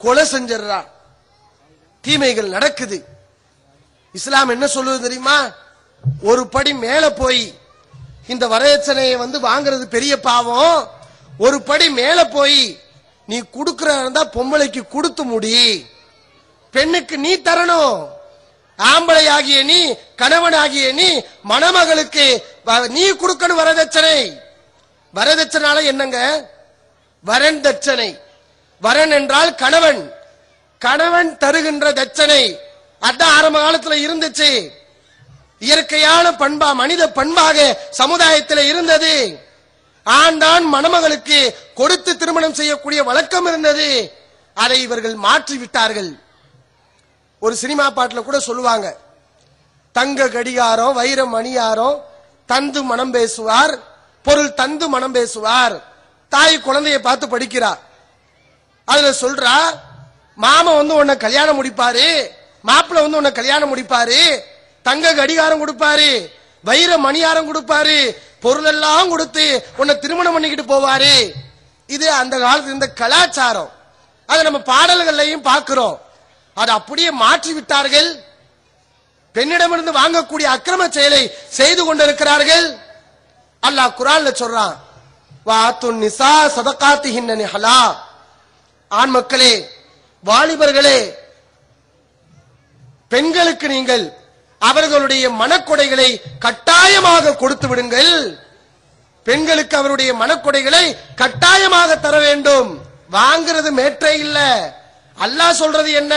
கொலை செஞ்சிடறா. தீமைகள் நடக்குது. இஸ்லாம் என்ன சொல்லுது தெரியுமா? ஒரு படி மேல போய் இந்த வரதட்சணையை வந்து வாங்குறது பெரிய பாவம். ஒரு படி மேல போய் நீ கொடுக்கறதா இருந்தா பொம்பளைக்கு கொடுத்து முடி, பெண்ணுக்கு நீ தரணும். ஆம்பளை ஆகிய நீ, கணவன் ஆகிய நீ மணமகளுக்கு நீ கொடுக்கணும் வரதட்சணை. வரதட்சணால என்னங்க? வரன் தட்சணை. வரன் என்றால் கணவன், கணவன் தருகின்ற தட்சணை. அதான் ஆரம்ப காலத்துல இருந்துச்சு. இயற்கையான பண்பா, மனித பண்பாக சமுதாயத்தில் இருந்தது. ஆண்டான் மணமகளுக்கு கொடுத்து திருமணம் செய்யக்கூடிய வழக்கம் இருந்தது. அதை இவர்கள் மாற்றி விட்டார்கள். ஒரு சினிமா பாட்டுல கூட சொல்லுவாங்க, தங்க கடிகாரம் வைர மணியாரம் தந்து மனம் பேசுவார், பொருள் தந்து மனம் பேசுவார். தாய் குழந்தைய பார்த்து படிக்கிறார். அதுல சொல்றா, மாமா வந்து உன்னை கல்யாணம் முடிப்பாரு, மாப்பிள்ள வந்து உன்னை கல்யாணம் முடிப்பாரு, தங்க கடிகாரம் கொடுப்பாரு, வைர மணியாரம் கொடுப்பாரு, பொருள் எல்லாம் கொடுத்து உன்னை திருமணம் பண்ணிக்கிட்டு போவாரு. இது அந்த காலத்துல இந்த கலாச்சாரம். அதை நம்ம பாடல்கள்லையும் பார்க்கிறோம். அதை அப்படியே மாற்றி விட்டார்கள். பெண்ணிடமிருந்து வாங்கக்கூடிய அக்கிரம செயலை செய்து கொண்டிருக்கிறார்கள். அல்லாஹ் குர்ஆன்ல சொல்றான், வாத்துன் நிசா சதகாத்திஹின்ன நிஹலா. ஆண் மக்களே, வாலிபர்களே, பெண்களுக்கு நீங்கள் அவர்களுடைய மனக்கொடைகளை கட்டாயமாக கொடுத்து விடுங்கள். பெண்களுக்கு அவருடைய மனக்கொடைகளை கட்டாயமாக தர வேண்டும். வாங்கிறது மேற்றே இல்ல. அல்லாஹ் சொல்றது என்ன?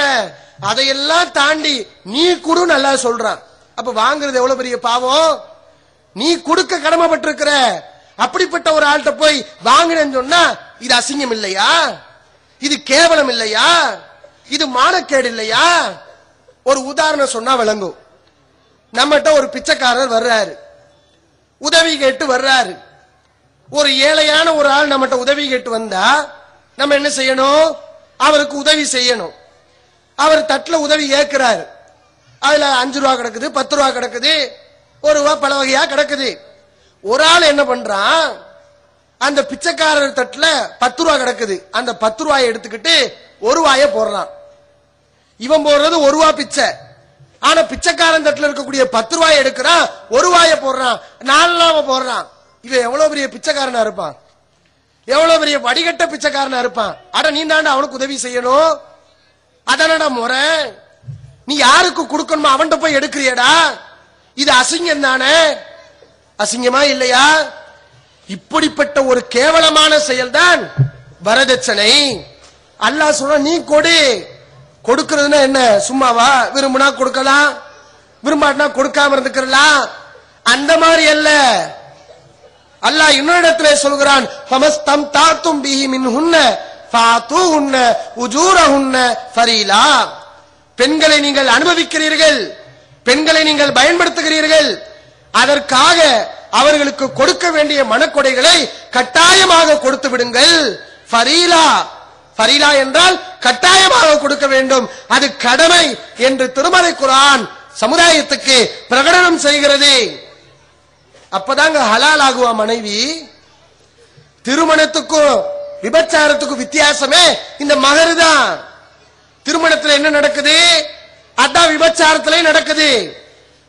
அதையெல்லாம் தாண்டி நீ குடுன்னு அல்லாஹ் சொல்றான். அப்ப வாங்குறது எவ்வளவு பெரிய பாவம்? நீ கொடுக்க கடமைப்பட்டிருக்கிற. அப்படிப்பட்ட ஒரு ஆள்கிட்ட போய் வாங்கினேன்னு சொன்னா இது அசிங்கம் இல்லையா? இது கேவலம் இல்லையா? இது மானக்கேடு இல்லையா? ஒரு உதாரணம் சொன்னா விளங்கும். நம்மகிட்ட ஒரு பிச்சைக்காரர் வர்றாரு, உதவி கேட்டு வர்றாரு. ஒரு ஏழையான ஒரு ஆள் நம்மகிட்ட உதவி கேட்டு வந்தா நம்ம என்ன செய்யணும்? அவருக்கு உதவி செய்யணும். அவர் தட்டுல உதவி கேட்கிறாரு. அதுல 5 ரூபா கிடக்குது, 10 ரூபா கிடக்குது, 1 ரூபா பல வகையா கிடக்குது. ஒரு ஆள் என்ன பண்றான்? அந்த பிச்சைக்காரர் தட்டுல 10 ரூபா கிடக்குது, அந்த 10 ரூபாயை எடுத்துக்கிட்டு 1 ரூபாய போடுறான். இவன் போடுறது 1 ரூபா பிச்சை. ஆனா பிச்சைக்காரன் தட்டுல இருக்கக்கூடிய 10 ரூபாயை எடுக்கிறான், 1 ரூபாய போடுறான், 4 ரூபாவை போடுறான். இவன் எவ்வளவு பெரிய பிச்சைக்காரனா இருப்பான்? எவ்வளவு பெரிய வடிகட்ட பிச்சைக்காரனா இருப்பான்? அட நீ தாண்டா அவனுக்கு உதவி செய்யணும். அதானடா முறை. நீ யாருக்கு கொடுக்கணுமோ அவன்கிட்ட போய் எடுக்கிறியடா. இது அசிங்கம் தானே? அசிங்கமா இல்லையா? இப்படிப்பட்ட ஒரு கேவலமான செயல்தான் வரதட்சணை. அல்லாஹ் சொல்ற, நீ கொடு. கொடுக்கிறதுனா என்ன? சும்மாவா? விரும்பினா கொடுக்கலாம், விரும்பாட்டினா கொடுக்காம இருந்துக்கலாம். அந்த மாதிரி அல்ல. அல்லாஹ் இன்னொரு இடத்துல சொல்கிறான், ஃபமஸ்தம் தாத்தும் பிஹி மின்ஹுன்ன ஃபாத்துஹுன்ன உஜூரஹுன்ன ஃபரீலா. பெண்களை நீங்கள் அனுபவிக்கிறீர்கள், பெண்களை நீங்கள் பயன்படுத்துகிறீர்கள், அதற்காக அவர்களுக்கு கொடுக்க வேண்டிய மனக்கொடைகளை கட்டாயமாக கொடுத்து விடுங்கள். ஃபரீலா, ஃபரீலா என்றால் கட்டாயமாக கொடுக்க வேண்டும், அது கடமை என்று திருமறை குர்ஆன் சமுதாயத்துக்கு பிரகடனம் செய்கிறது. அப்பதாங்க ஹலால் ஆகுவா மனைவி. திருமணத்துக்கும் விபச்சாரத்துக்கும் வித்தியாசமே இந்த மகரு தான். திருமணத்தில் என்ன நடக்குது? அதான் விபச்சாரத்திலே நடக்குது.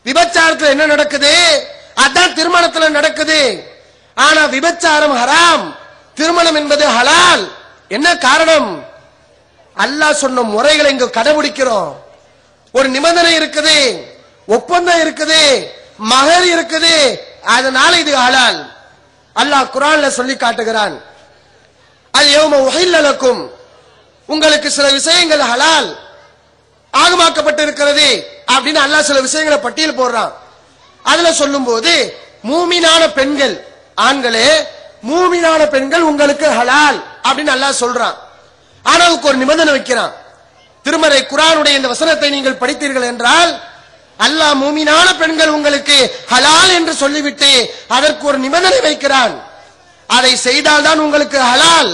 விபச்சாரத்தில் என்ன நடக்குது? அதான் திருமணத்தில் நடக்குது. ஆனா விபச்சாரம் ஹராம், திருமணம் என்பது ஹலால். என்ன காரணம்? அல்லாஹ் சொன்ன முறைகளை இங்க கடைபிடிக்கிறோம். ஒரு நிபந்தனை இருக்குது, ஒப்பந்தம் இருக்குது, மகர் இருக்குது, அதனால இது ஹலால். அல்லாஹ் குர்ஆன்ல சொல்லி காட்டுகிறான், அல் யௌம உஹில்ல லக்கும், உங்களுக்கு சில விஷயங்கள் ஹலால் ஆகமாக்கப்பட்டு இருக்கிறது அப்படின்னு அல்லாஹ் சில விஷயங்களை பட்டியல் போடுறான். அதுல சொல்லும் போது மூமினான பெண்கள், ஆண்களே மூமினான பெண்கள் உங்களுக்கு ஹலால் அப்படின்னு அல்லாஹ் சொல்றான். ஆனா அதுக்கு ஒரு நிபந்தனை வைக்கிறான். திருமறை குர்ஆனுடைய இந்த வசனத்தை நீங்கள் படித்தீர்கள் என்றால், அல்லாஹ் மூமினான பெண்கள் உங்களுக்கு ஹலால் என்று சொல்லிவிட்டு அதற்கு ஒரு நிபந்தனை வைக்கிறான். அதை செய்தால்தான் உங்களுக்கு ஹலால்.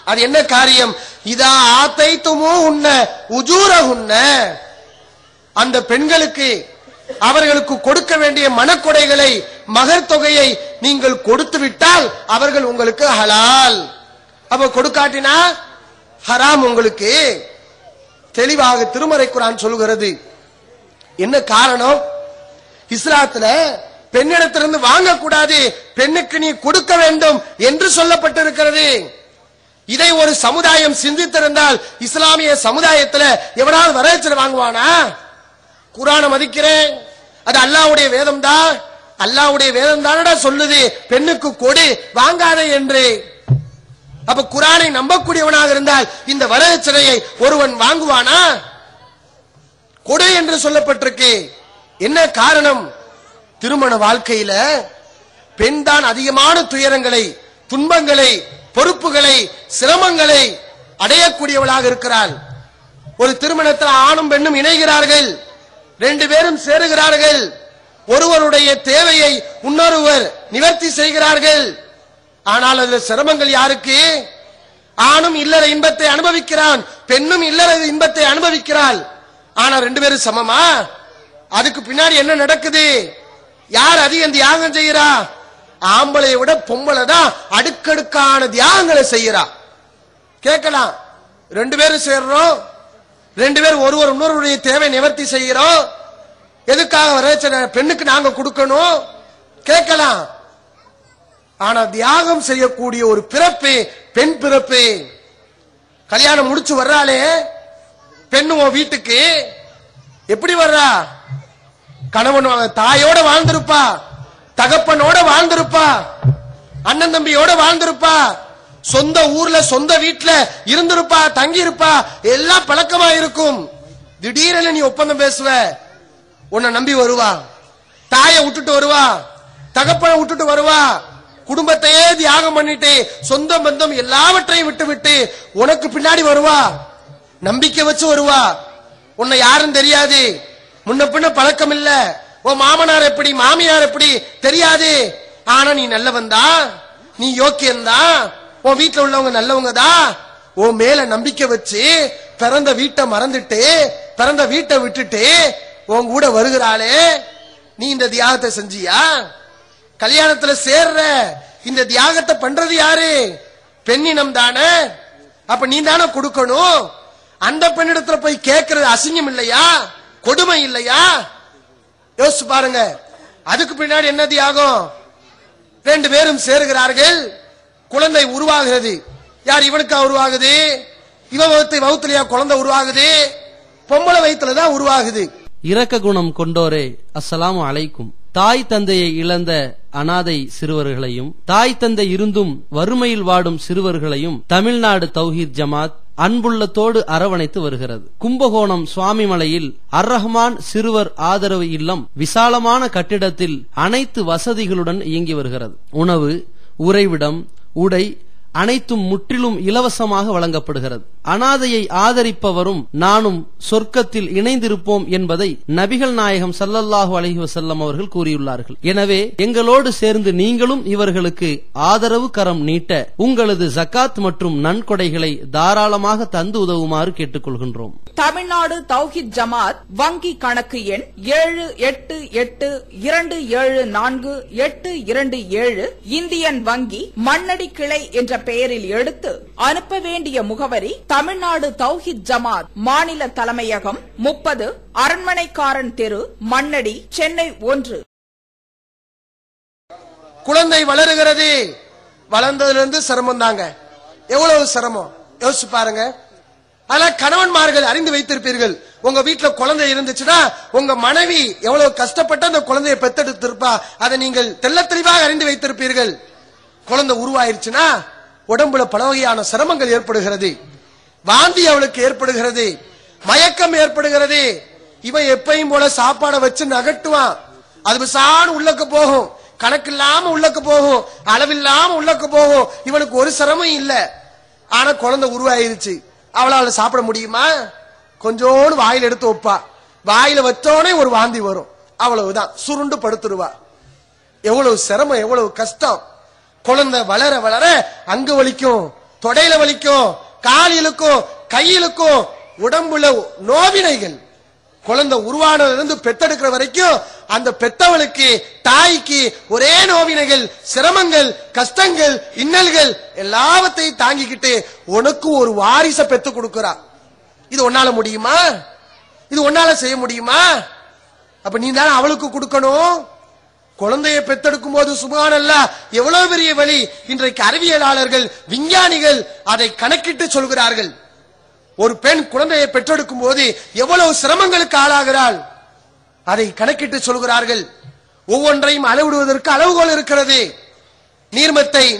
அது என்ன காரியம்? இதா ஆத்தைத்துமோ உன்ன உஜூரஹுன்ன, அந்த பெண்களுக்கு அவர்களுக்கு கொடுக்க வேண்டிய மனக்கொடைகளை மகர் தொகையை நீங்கள் கொடுத்து விட்டால் அவர்கள் உங்களுக்கு ஹலால். அப்ப கொடுக்காட்டினா ஹராம். உங்களுக்கு தெளிவாக திருமறை குர்ஆன் சொல்கிறது. என்ன காரணம்? இஸ்லாத்துல பெண்ணிடத்திலிருந்து வாங்கக்கூடாது, பெண்ணுக்கு நீ கொடுக்க வேண்டும் என்று சொல்லப்பட்டிருக்கிறது. இதை ஒரு சமுதாயம் சிந்தித்திருந்தால் இஸ்லாமிய சமுதாயத்தில் எவனாவது வரதட்சணை வாங்குவானா? குர்ஆனை மதிக்கிறேன், அது அல்லாஹ்வுடைய வேதம் தான். அல்லாஹ்வுடைய வேதம் தானடா சொல்லுது பெண்ணுக்கு கொடு வாங்காதே என்று. அப்ப குர்ஆனை நம்பக்கூடியவனாக இருந்தால் இந்த வரதட்சணையை ஒருவன் வாங்குவானா? கொடு என்று சொல்லப்பட்டிருக்கு. என்ன காரணம்? திருமண வாழ்க்கையில பெண் தான் அதிகமான துயரங்களை, துன்பங்களை, பொறுப்புகளை, சிரமங்களை அடையக்கூடியவளாக இருக்கிறாள். ஒரு திருமணத்தில் ஆணும் பெண்ணும் இணைகிறார்கள், ரெண்டு பேரும் சேருகிறார்கள், ஒருவருடைய தேவையை இன்னொருவர் நிவர்த்தி செய்கிறார்கள். ஆனால் அதுல சிரமங்கள் யாருக்கு? ஆணும் இல்லற இன்பத்தை அனுபவிக்கிறான், பெண்ணும் இல்லற இன்பத்தை அனுபவிக்கிறாள். ஆனா ரெண்டு பேரும் சமமா? அதுக்கு பின்னாடி என்ன நடக்குது? யார் அதிகம் தியாகம் செய்யறா? ஆம்பளையை விட பொம்பளை தான் அடுக்கடுக்கான தியாகங்களை செய்யறா. கேட்கலாம், ரெண்டு பேரும் சேர்றோம், ரெண்டு பேரும் ஒருவர் இன்னொருடைய தேவை நிவர்த்தி செய்யறோம், எதுக்காக வரதட்சணை பெண்ணுக்கு நாங்க கொடுக்கணும்? கேட்கலாம். ஆனா தியாகம் செய்யக்கூடிய ஒரு பிறப்பு பெண் பிறப்பு. கல்யாணம் முடிச்சு வர்றாளே பெண்ணு உன் வீட்டுக்கு எப்படி வர்றா? கணவன் தாயோட வாழ்ந்திருப்பா, தகப்பனோட வாழ்ந்திருப்பா, அண்ணன் தம்பியோட வாழ்ந்திருப்பா, சொந்த ஊர்ல சொந்த வீட்டுல இருந்திருப்பா, தங்கி இருப்பா, எல்லாம் பழக்கமா இருக்கும். திடீரென நீ ஒப்பந்தம் பேசுவ, உன்னை நம்பி வருவா, தாயை விட்டுட்டு வருவா, தகப்பனை விட்டுட்டு வருவா, குடும்பத்தையே தியாகம் பண்ணிட்டு சொந்த பந்தம் எல்லாவற்றையும் விட்டு விட்டு உனக்கு பின்னாடி வருவா, நம்பிக்கை வச்சு வருவா. உன்னை யாரும் தெரியாது, முன்ன பின்ன பழக்கம் இல்ல, உன் மாமனார் எப்படி மாமியார் எப்படி தெரியாது. ஆனா நீ நல்லவன் தான், நீ யோக்கியம் தான், உன் வீட்டுல உள்ளவங்க நல்லவங்க தான், உன் மேல நம்பிக்கை வச்சு பிறந்த வீட்டை மறந்துட்டு பிறந்த வீட்டை விட்டுட்டு உன் கூட வருகிறாளே, நீ இந்த தியாகத்தை செஞ்சியா? கல்யாணத்துல சேர்ற இந்த தியாகத்தை பண்றது யாரு? பெண்ணினம் தானே. அப்ப நீ தானே கொடுக்கணும். அந்த பெண்ணிடத்துல போய் கேட்கறது அசிங்கம் இல்லையா? கொடுமை இல்லையா? யோசிச்சு பாருங்க. அதுக்கு பின்னாடி என்ன தியாகம்? ரெண்டு பேரும் சேருகிறார்கள், குழந்தை உருவாகிறது. யார்? இவனுக்கா உருவாகுது? இவன் வகுத்துலயா குழந்தை உருவாகுது? பொம்பளை வயிற்றுலதான் உருவாகுது. இரக்க குணம் கொண்டோரே, அஸ்ஸலாமு அலைக்கும். தாய் தந்தையை இழந்த அனாதை சிறுவர்களையும், தாய் தந்தை இருந்தும் வறுமையில் வாடும் சிறுவர்களையும் தமிழ்நாடு தௌஹீத் ஜமாத் அன்புள்ளத்தோடு அரவணைத்து வருகிறது. கும்பகோணம் சுவாமிமலையில் அர் ரஹ்மான் சிறுவர் ஆதரவு இல்லம் விசாலமான கட்டிடத்தில் அனைத்து வசதிகளுடன் இயங்கி வருகிறது. உணவு, உறைவிடம், உடை அனைத்தும் முற்றிலும் இலவசமாக வழங்கப்படுகிறது. அனாதையை ஆதரிப்பவரும் நானும் சொர்க்கத்தில் இணைந்திருப்போம் என்பதை நபிகள் நாயகம் ஸல்லல்லாஹு அலைஹி வஸல்லம் அவர்கள் கூறியுள்ளார்கள். எனவே எங்களோடு சேர்ந்து நீங்களும் இவர்களுக்கு ஆதரவு கரம் நீட்ட உங்களது ஜகாத் மற்றும் நன்கொடைகளை தாராளமாக தந்து உதவுமாறு கேட்டுக்கொள்கின்றோம். தமிழ்நாடு தௌஹீத் ஜமாத் வங்கி கணக்கு எண் 7888274827 இந்தியன் வங்கி மண்ணடி கிளை என்ற பெயரில் எடுத்து அனுப்ப வேண்டிய முகவரி தமிழ்நாடு தௌஹீத் ஜமாத் மாநில தலைமையகம் 30 அரண்மனைக்காரன் தெரு, மண்ணடி, சென்னை 1. குழந்தை வளருகிறது. வளர்ந்ததிலிருந்து சிரமம் தாங்க. எவ்வளவு சிரமம் யோசிச்சு பாருங்க. ஆனா கணவன்மார்கள் அறிந்து வைத்திருப்பீர்கள், உங்க வீட்டுல குழந்தை இருந்துச்சுன்னா உங்க மனைவி எவ்வளவு கஷ்டப்பட்டு அந்த குழந்தையை பெத்தெடுத்திருப்பா, அதை நீங்கள் தெள்ள தெளிவாக அறிந்து வைத்திருப்பீர்கள். குழந்தை உருவாயிருச்சுன்னா உடம்புல பல வகையான சிரமங்கள் ஏற்படுகிறது. வாந்தி அவளுக்கு ஏற்படுகிறது, மயக்கம் ஏற்படுகிறது. இவன் எப்பயும் போல சாப்பாடை வச்சு நகட்டுவான், அது விசான உள்ளக்கு போகும், கணக்கில்லாம உள்ளக்கு போகும், அளவில்லாம உள்ளக்கு போகும். இவனுக்கு ஒரு சிரமம் இல்ல. ஆனா குழந்தை உருவாயிருச்சு, அவளால சாப்பிட முடியுமா? கொஞ்சோடு வாயில எடுத்து வைப்பா, வாயில வச்சோடனே ஒரு வாந்தி வரும், அவ்வளவுதான், சுருண்டு படுத்துருவா. எவ்வளவு சிரமம், எவ்வளவு கஷ்டம். குழந்தை வளர வளர அங்கு வலிக்கும், தொடையில வலிக்கும், காலிலுக்கும் கையிலுக்கும், உடம்புல நோவினைகள். குழந்தை உருவானதிலிருந்து பெத்தெடுக்கிற வரைக்கும் அந்த பெத்தவளுக்கு தாய்க்கு ஒரே நோவினைகள், சிரமங்கள், கஷ்டங்கள், இன்னல்கள் எல்லாவற்றையும் தாங்கிக்கிட்டு உனக்கு ஒரு வாரிச பெத்து கொடுக்கிறா. இது உன்னால முடியுமா? இது உன்னால செய்ய முடியுமா? அப்ப நீ தானே அவளுக்கு கொடுக்கணும். குழந்தையை பெத்தெடுக்கும் போது சுப்ஹானல்லாஹ் எவ்வளவு பெரிய வழி. இன்றைக்கு அறிவியலாளர்கள், விஞ்ஞானிகள் அதை கணக்கிட்டு சொல்கிறார்கள். ஒரு பெண் குழந்தையை பெற்றெடுக்கும் போது எவ்வளவு சிரமங்களுக்கு ஆளாகிறாள் அதை கணக்கிட்டு சொல்கிறார்கள். ஒவ்வொன்றையும் அளவிடுவதற்கு அளவுகோல் இருக்கிறது.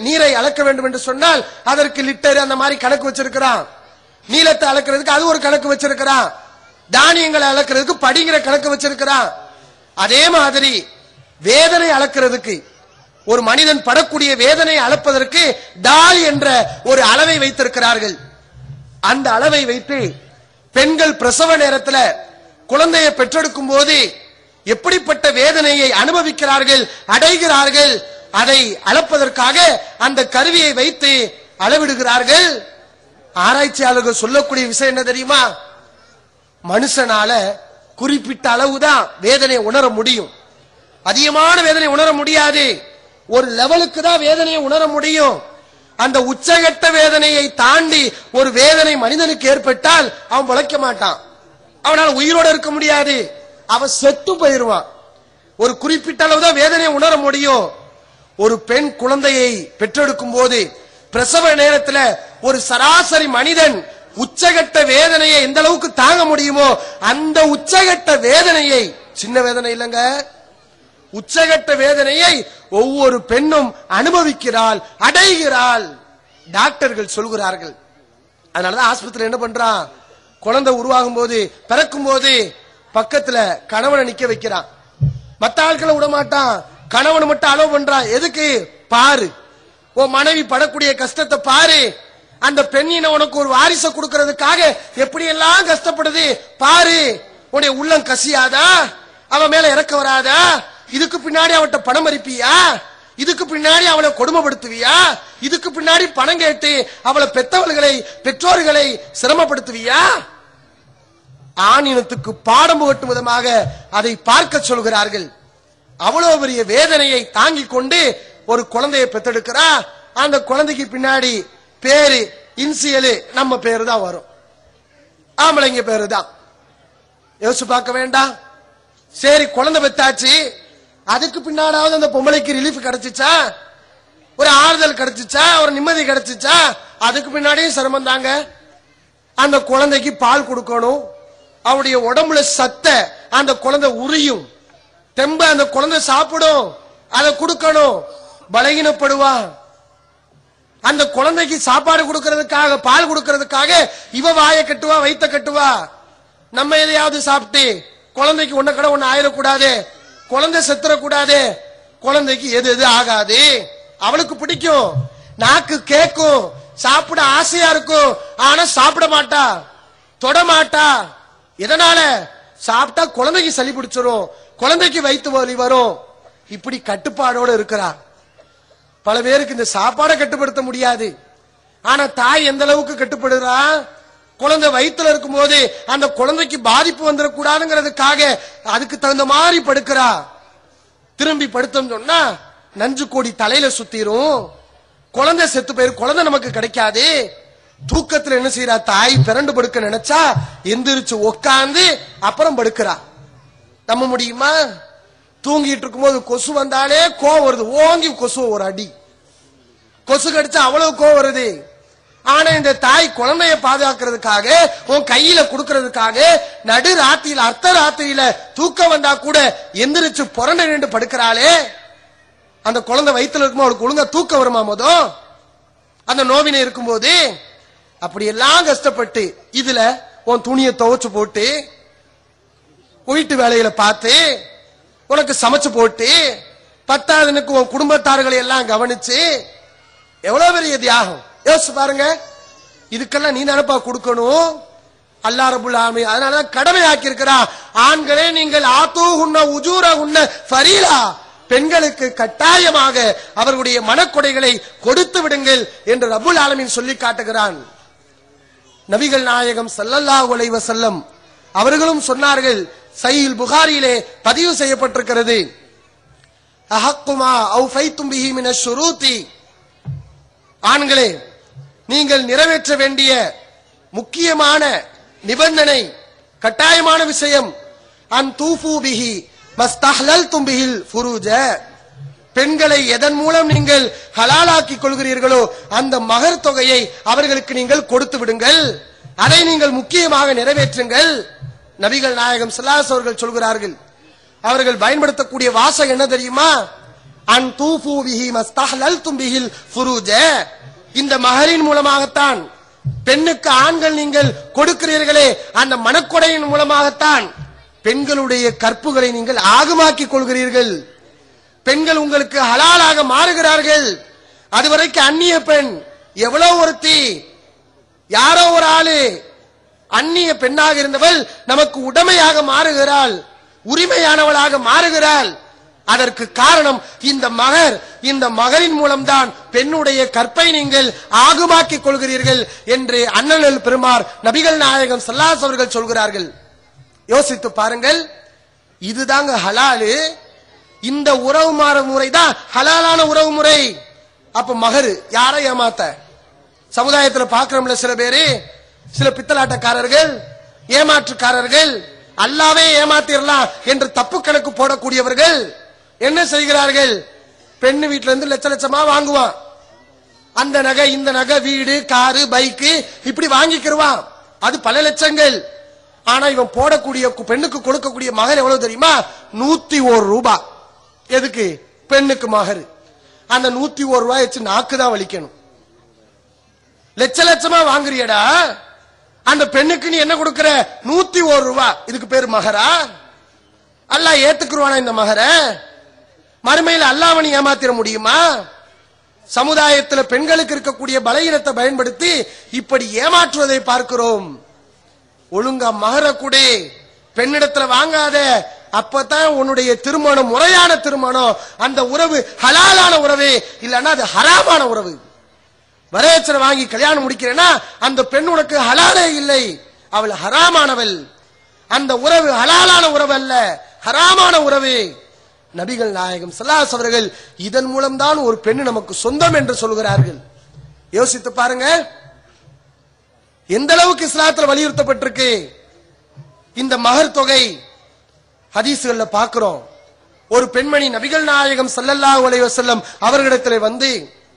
நீரை அளக்க வேண்டும் என்று சொன்னால் அதற்கு லிட்டர் அந்த மாதிரி கணக்கு வச்சிருக்கிறான். நீளத்தை அளக்கிறதுக்கு அது ஒரு கணக்கு வச்சிருக்கிறான். தானியங்களை அளக்கிறதுக்கு படிங்கிற கணக்கு வச்சிருக்கிறான். அதே மாதிரி வேதனை அளக்கிறதுக்கு, ஒரு மனிதன் படக்கூடிய வேதனை அளப்பதற்கு டால் என்ற ஒரு அளவை வைத்திருக்கிறார்கள். அந்த அளவை வைத்து பெண்கள் பிரசவ நேரத்தில் குழந்தையை பெற்றெடுக்கும் போது எப்படிப்பட்ட வேதனையை அனுபவிக்கிறார்கள், அடைகிறார்கள், அதை அளப்பதற்காக அந்த கருவியை வைத்து அளவிடுகிறார்கள். ஆராய்ச்சியாளர்கள் சொல்லக்கூடிய விஷயம் என்ன தெரியுமா? மனுஷனால குறிப்பிட்ட அளவுதான் வேதனை உணர முடியும். அதிகமான வேதனை உணர முடியாது. ஒரு லெவலுக்கு தான் வேதனையை உணர முடியும். அந்த உச்சகட்ட வேதனையை தாண்டி ஒரு வேதனை மனிதனுக்கு ஏற்பட்டால் அவன் பிழைக்க மாட்டான். அவனால் உயிரோடு இருக்க முடியாது. அவன் செத்து போயிருவான். ஒரு குறிப்பிட்ட அளவுதான் வேதனையை உணர முடியும். ஒரு பெண் குழந்தையை பெற்றெடுக்கும் போது பிரசவ நேரத்தில் ஒரு சராசரி மனிதன் உச்சகட்ட வேதனையை எந்த அளவுக்கு தாங்க முடியுமோ அந்த உச்சகட்ட வேதனையை, சின்ன வேதனை இல்லைங்க, உச்சகட்ட வேதனையை ஒவ்வொரு பெண்ணும் அனுபவிக்கிறாள், அடைகிறாள். டாக்டர்கள் சொல்கிறார்கள். அதனாலதான் ஆஸ்பத்திரி என்ன பண்றான், குழந்தை உருவாகும் போது, பிறக்கும் போது பக்கத்துல கணவனை நிக்க வைக்கிறான். மத்த ஆட்களை விட மாட்டான், கணவனை மட்டும் அலோவ் பண்றான். எதுக்கு? பாரு, உன் மனைவி படக்கூடிய கஷ்டத்தை பாரு. அந்த பெண்ணின உனக்கு ஒரு வாரிசை கொடுக்கறதுக்காக எப்படி எல்லாம் கஷ்டப்படுது பாரு. உன்னுடைய உள்ளம் கசியாதா? அவன் மேல இறக்க வராதா? இதுக்கு பின்னாடி அவட்ட பணம் அரிப்பியா? இதுக்கு பின்னாடி அவளை கொடுமைப்படுத்துவியா? இதுக்கு பின்னாடி பணம் கேட்டு அவளை பெற்றோர்களை சிரமப்படுத்துவியா? ஆணினத்துக்கு பாடம் புகட்டும் விதமாக அதை பார்க்க சொல்கிறார்கள். அவ்வளவு பெரிய வேதனையை தாங்கிக் கொண்டு ஒரு குழந்தையை பெற்றெடுக்கிறா. அந்த குழந்தைக்கு பின்னாடி பேரு இன்சியலு நம்ம பேரு தான் வரும், ஆம்பளைங்க பேரு தான். யோசிச்சு பார்க்க வேண்டாம். சரி, குழந்தை பெத்தாச்சு, அதுக்கு பின்னாடாவது அந்த பொம்பளைக்கு ரிலீஃப் கிடைச்சிச்சா, ஒரு ஆறுதல் கிடைச்சிச்சா, ஒரு நிம்மதி கிடைச்சிச்சா? அதுக்கு பின்னாடியும் சிரமம் தாங்க. அந்த குழந்தைக்கு பால் கொடுக்கணும், அவருடைய உடம்புல சத்த அந்த குழந்தை உரியும், தெம்ப அந்த குழந்தை சாப்பிடும், அதை கொடுக்கணும், பலகீனப்படுவான். அந்த குழந்தைக்கு சாப்பாடு கொடுக்கறதுக்காக, பால் கொடுக்கறதுக்காக இவ வாயை கட்டுவா, வயிற்ற கட்டுவா. நம்ம எதையாவது சாப்பிட்டு குழந்தைக்கு ஒன்ன கடை ஒன்னு ஆயிடக்கூடாது, குழந்தை செத்துறக்கூடாது. குழந்தைக்கு எது எது ஆகாது, அவளுக்கு பிடிக்கும், நாக்கு கேட்கும், சாப்பிட ஆசையா இருக்கும், ஆனா சாப்பிட மாட்டா, தொட மாட்டா. எதனால? சாப்பிட்டா குழந்தைக்கு சளி பிடிச்சிரும், குழந்தைக்கு வயிற்று வலி வரும். இப்படி கட்டுப்பாடோட இருக்கிறார். பல பேருக்கு இந்த சாப்பாடை கட்டுப்படுத்த முடியாது. ஆனா தாய் எந்த அளவுக்கு கட்டுப்படுறா? குழந்தை வயிற்றுல இருக்கும் போது அந்த குழந்தைக்கு பாதிப்பு வந்துடக்கூடாதுங்கிறதுக்காக அதுக்கு தகுந்த மாதிரி படுக்கிறா. திரும்பி படுத்தோம் சொன்னா நஞ்சு கோடி தலையில சுத்திரும், குழந்தை செத்து போயிரு, குழந்தை நமக்கு கிடைக்காது. தூக்கத்துல என்ன செய்யறா? தாய் பிறண்டு படுக்க நினைச்சா எந்திரிச்சு உட்காந்து அப்புறம் படுக்கிறா. நம்ப முடியுமா? தூங்கிட்டு இருக்கும் போது கொசு வந்தாலே கோவம் வருது, ஓங்கி கொசு ஒரு அடி, கொசு கடிச்சா அவ்வளவு கோவம் வருது. ஆனா இந்த தாய் குழந்தைய பாதுகாக்கிறதுக்காக, உன் கையில கொடுக்கறதுக்காக நடு ராத்திரியில, அர்த்த ராத்திரியில தூக்கம் வந்தா கூட எந்திரிச்சு புரண்ட நின்று படுக்கிறாளே. அந்த குழந்தை வயிற்றுல இருக்கும்போது அவளுக்கு ஒழுங்கா தூக்கம் வருமா? மொதல் அந்த நோவினை இருக்கும்போது அப்படி எல்லாம் கஷ்டப்பட்டு இதுல உன் துணியை துவைச்சு போட்டு, வீட்டு வேலைகளை பார்த்து, உனக்கு சமைச்சு போட்டு, பத்தாவதுக்கு உன் குடும்பத்தார்களை எல்லாம் கவனிச்சு, எவ்வளவு பெரிய தியாகம் யோசிச்சு பாருங்க. இதுக்கெல்லாம் நீ நினைப்பா கொடுக்கணும்? அல்லாஹ் ரப்புல் ஆலமீன் அதனாலதான் கடமை ஆக்கி இருக்கிறா. ஆண்களே, நீங்கள் ஆத்தூஹுன்ன உஜூரஹுன்ன ஃபரீலா, பெண்களுக்கு கட்டாயமாக அவர்களுடைய மனக்கொடைகளை கொடுத்து விடுங்கள் என்று ரப்புல் ஆலமீன் சொல்லி காட்டுகிறான். நபிகள் நாயகம் ஸல்லல்லாஹு அலைஹி வஸல்லம் அவர்களும் சொன்னார்கள், சஹீஹ் புகாரியிலே பதிவு செய்யப்பட்டிருக்கிறது, அஹக்குமா அவ்ஃபைத்தும் பிஹி மினஷ் ஷுரூத்தி, ஆண்களே நீங்கள் நிறைவேற்ற வேண்டிய முக்கியமான நிபந்தனை, கட்டாயமான விஷயம், அன் தூஃபு பிஹி மஸ்தஹ்லல்தும் பிஹில் ஃபுரூஜ, பெண்களை எதன் மூலம் நீங்கள் ஹலாலாக்கிக் கொள்கிறீர்களோ அந்த மகர் தொகையை அவர்களுக்கு நீங்கள் கொடுத்து விடுங்கள், அதை நீங்கள் முக்கியமாக நிறைவேற்றுங்கள். நபிகள் நாயகம் ஸல்லல்லாஹு அலைஹி அவர்கள் சொல்கிறார்கள், அவர்கள் பயன்படுத்தக்கூடிய வாசகம் என்ன தெரியுமா? அன் தூஃபு பிஹி மஸ்தஹ்லல்தும் பிஹில் ஃபுரூஜ, இந்த மகரின் மூலமாகத்தான் பெண்ணுக்கு ஆண்கள் நீங்கள் கொடுக்கிறீர்களே அந்த மனக்கொடையின் மூலமாகத்தான் பெண்களுடைய கற்புகளை நீங்கள் ஆகமாக்கிக் கொள்கிறீர்கள். பெண்கள் உங்களுக்கு ஹலாலாக மாறுகிறார்கள். அதுவரைக்கும் அந்நிய பெண் எவ்வளவு ஒருத்தி, யாரோ ஒரு ஆளு அந்நிய பெண்ணாக இருந்தவள் நமக்கு உடைமையாக மாறுகிறாள், உரிமையானவளாக மாறுகிறாள். அதற்கு காரணம் இந்த மகர், இந்த மகரின் மூலம்தான் பெண்ணுடைய கற்பை நீங்கள் ஆகுமாக்கிக் கொள்கிறீர்கள் என்று அண்ணல் பெருமார் நபிகள் நாயகம் ஸல்லல்லாஹு அலைஹி அவர்கள் சொல்கிறார்கள். யோசித்து பாருங்கள், இதுதாங்க ஹலாலு. இந்த உறவு மாற முறைதான் ஹலாலான உறவு முறை. அப்ப மகரு யாரை ஏமாத்த? சமுதாயத்தில் பார்க்கிறோம்ல, சில பேரு, சில பித்தலாட்டக்காரர்கள், ஏமாற்றுக்காரர்கள், அல்லாவே ஏமாத்திரலாம் என்று தப்பு கணக்கு போடக்கூடியவர்கள் என்ன செய்கிறார்கள்? பெண்ணு வீட்டுல இருந்து லட்ச லட்சமா வாங்குவான். அந்த நகை, இந்த நகை, வீடு, காரு, பைக்கு இப்படி வாங்கிக்கிருவான். அது பல லட்சங்கள். ஆனா இவன் போடக்கூடிய பெண்ணுக்கு கொடுக்கக்கூடிய மகர் எவ்வளவு தெரியுமா? 101 ரூபாய். எதுக்கு? பெண்ணுக்கு மகர். அந்த 101 ரூபாய் வச்சு நாக்கு தான் வலிக்கணும். லட்ச லட்சமா வாங்குறியடா, அந்த பெண்ணுக்கு நீ என்ன கொடுக்கிற? 101 ரூபாய். இதுக்கு பேரு மகரா? அல்லாஹ் ஏத்துக்குருவானா இந்த மகர? மறுமையில் அல்லாஹ்வை நீ ஏமாத்திர முடியுமா? சமுதாயத்தில் பெண்களுக்கு இருக்கக்கூடிய பலவீனத்தை பயன்படுத்தி இப்படி ஏமாற்றுவதை பார்க்கிறோம். ஒழுங்கா மகர கூட பெண்ணிடத்துல வாங்காத, அப்பதான் உன்னுடைய திருமணம் முறையான திருமணம், அந்த உறவு ஹலாலான உறவு, இல்லன்னா அது ஹராமான உறவு. வரதட்சணை வாங்கி கல்யாணம் முடிக்கிறேன்னா அந்த பெண் உனக்கு ஹலாலே இல்லை, அவள் ஹராமானவள். அந்த உறவு ஹலாலான உறவு அல்ல, ஹராமான உறவு. நபிகள் நாயகம் ஸல்லல்லாஹு அலைஹி அவர்கள் இதன் மூலம்தான் ஒரு பெண் நமக்கு சொந்தம் என்று சொல்கிறார்கள். யோசித்து பாருங்க, எந்த அளவுக்கு இஸ்லாத்தில் வலியுறுத்தப்பட்டிருக்கு இந்த மகர் தொகை. ஹதீஸ்கள்ல பார்க்கிறோம், ஒரு பெண்மணி நபிகள் நாயகம் ஸல்லல்லாஹு அலைஹி வஸல்லம் அவர்களிடத்தில் வந்து,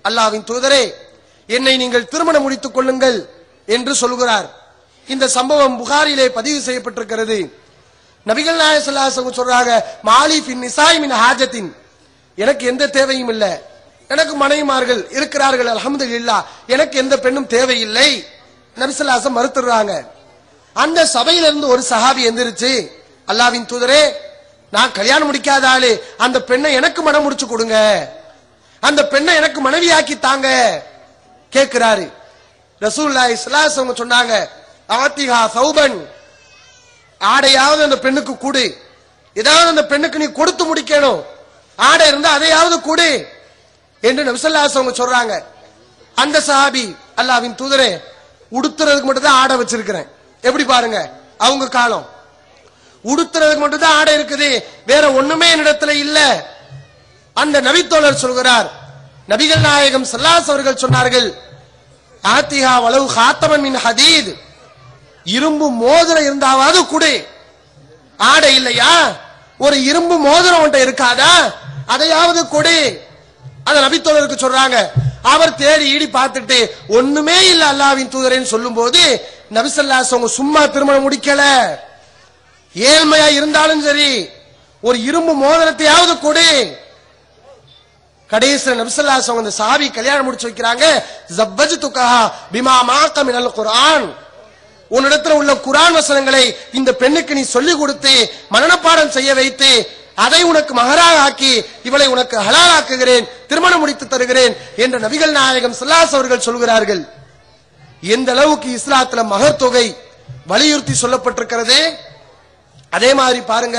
அல்லாஹ்வின் தூதரே, என்னை நீங்கள் திருமணம் முடித்துக் கொள்ளுங்கள் என்று சொல்கிறார். இந்த சம்பவம் புகாரிலே பதிவு செய்யப்பட்டிருக்கிறது. நபிகள் நாயகம் ஸல்லல்லாஹு அலைஹி வஸல்லம் சொல்றாங்க, மாலி ஃபின் நிசாய் மின் ஹாஜத்தின், எனக்கு எந்த தேவையும் இல்லை, எனக்கு மனைவிமார்கள் இருக்கிறார்கள் அல்ஹம்துலில்லாஹ், எனக்கு எந்த பெண்ணும் தேவையில்லை. நபி ஸல்லல்லாஹு அலைஹி வஸல்லம் மறுத்துறாங்க. அந்த சபையிலிருந்து ஒரு சஹாபி எந்திரிச்சு, அல்லாஹ்வின் தூதரே, நான் கல்யாணம் முடிக்காத ஆளு, அந்த பெண்ணை எனக்கு மனம் முடிச்சு கொடுங்க, அந்த பெண்ணை எனக்கு மனைவியாக்கி தாங்க கேட்கிறாரு. ரசூலுல்லாஹி ஸல்லல்லாஹு அலைஹி வஸல்லம் சொன்னாங்க, ஆத்திஹா சௌபன், ஆடையாவது அந்த பெண்ணுக்கு கொடு, ஏதாவது அந்த பெண்ணுக்கு நீ கொடுத்து முடிக்கணும், ஆடை இருந்தா அதையாவது கொடு என்று நபி ஸல்லல்லாஹு அலைஹி வஸல்லம் சொல்றாங்க. அந்த சஹாபி, அல்லாஹ்வின் தூதரே, உடுத்துறதுக்கு மட்டும் தான் ஆடை வச்சிருக்கிறேன். எப்படி பாருங்க, அவங்க காலம் உடுத்துறதுக்கு மட்டும் தான் ஆடை இருக்குது, வேற ஒண்ணுமே என்னிடத்துல இல்ல. அந்த நபித்தோழர் சொல்கிறார், நபிகள் நாயகம் ஸல்லல்லாஹு அலைஹி அவர்கள் சொன்னார்கள், ஆத்திஹா வலவு ஹாத்தமன் மின் ஹதீத், இரும்பு மோதிரம் இருந்தாவது குடு. ஆடை இல்லையா, ஒரு இரும்பு மோதிரம் உன்கிட்ட இருக்காதா, அதையாவது கொடு. அந்த நபித்தோழருக்கு சொல்றாங்க. அவர் தேடி ஈடி பார்த்துட்டு ஒண்ணுமே இல்ல அல்லாஹ்வின் தூதரேன்னு சொல்லும் போது நபி ஸல்லல்லாஹு அலைஹி வஸல்லம் சும்மா திருமணம் முடிக்கல, ஏழ்மையா இருந்தாலும் சரி ஒரு இரும்பு மோதிரத்தையாவது கொடு. கடைசியில் நபி ஸல்லல்லாஹு அலைஹி வஸல்லம் அந்த சஹாபி கல்யாணம் முடிச்சு வைக்கிறாங்க. ஜவ்வஜ்துகஹா பிமா மாக மினல் குர்ஆன், உன்னிடத்துல உள்ள குர்ஆன் வசனங்களை இந்த பெண்ணுக்கு நீ சொல்லிக் கொடுத்து மனனப்பாடம் செய்ய வைத்து அதை உனக்கு மகராக ஆக்கி இவளை உனக்கு ஹலாலாக்குகிறேன், திருமணம் முடித்து தருகிறேன் என்று நபிகள் நாயகம் ஸல்லல்லாஹு அலைஹி அவர்கள் சொல்கிறார்கள். எந்த அளவுக்கு இஸ்லாத்துல மகர் தொகை வலியுறுத்தி சொல்லப்பட்டிருக்கிறது. அதே மாதிரி பாருங்க,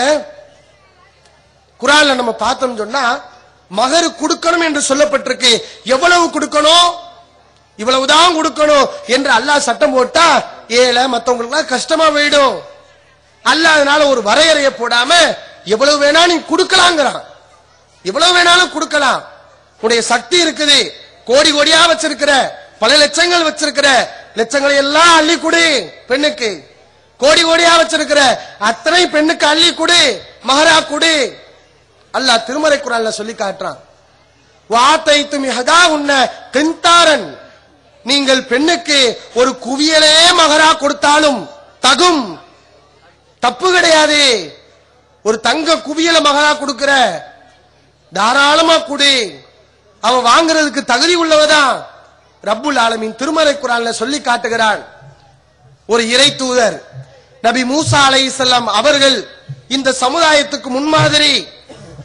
குர்ஆன்ல நம்ம பார்த்தோம் சொன்னா மகர் கொடுக்கணும் என்று சொல்லப்பட்டிருக்கு. எவ்வளவு கொடுக்கணும், இவ்வளவுதான் கொடுக்கணும் என்று அல்லாஹ் சட்டம் போட்டா ஏழை மத்தவங்களுக்கு கஷ்டமா போயிடும். அல்லாஹ் அதனால ஒரு வரையறையை போடாம எவ்வளவு வேணா நீ கொடுக்கலாங்கிறான். எவ்வளவு வேணாலும் கொடுக்கலாம். உடைய சக்தி இருக்குது, கோடி கோடியா வச்சிருக்கிற, பல லட்சங்கள் வச்சிருக்கிற, லட்சங்களை எல்லாம் அள்ளி கொடு பெண்ணுக்கு. கோடி கோடியா வச்சிருக்கிற அத்தனை பெண்ணுக்கு அள்ளி கொடு, மகரா கொடு. அல்லாஹ் திருமறை குர்ஆன்ல சொல்லி காட்டுறான். வாதைத்தும் ஹதா உன்ன கிந்தாரன், நீங்கள் பெண்ணுக்கு ஒரு குவியலே மகரா கொடுத்தாலும் தகும், தப்பு கிடையாது. ஒரு தங்க குவியல மகரா கொடுக்கிற, தாராளமா கொடு, அவ வாங்குறதுக்கு தகுதி உள்ளவதான். ரப்புல் ஆலமீன் திருமறை குர்ஆன்ல சொல்லி காட்டுகிறான். ஒரு இறை தூதர் நபி மூசா அலைஹிஸ்ஸலாம் அவர்கள் இந்த சமுதாயத்துக்கு முன்மாதிரி,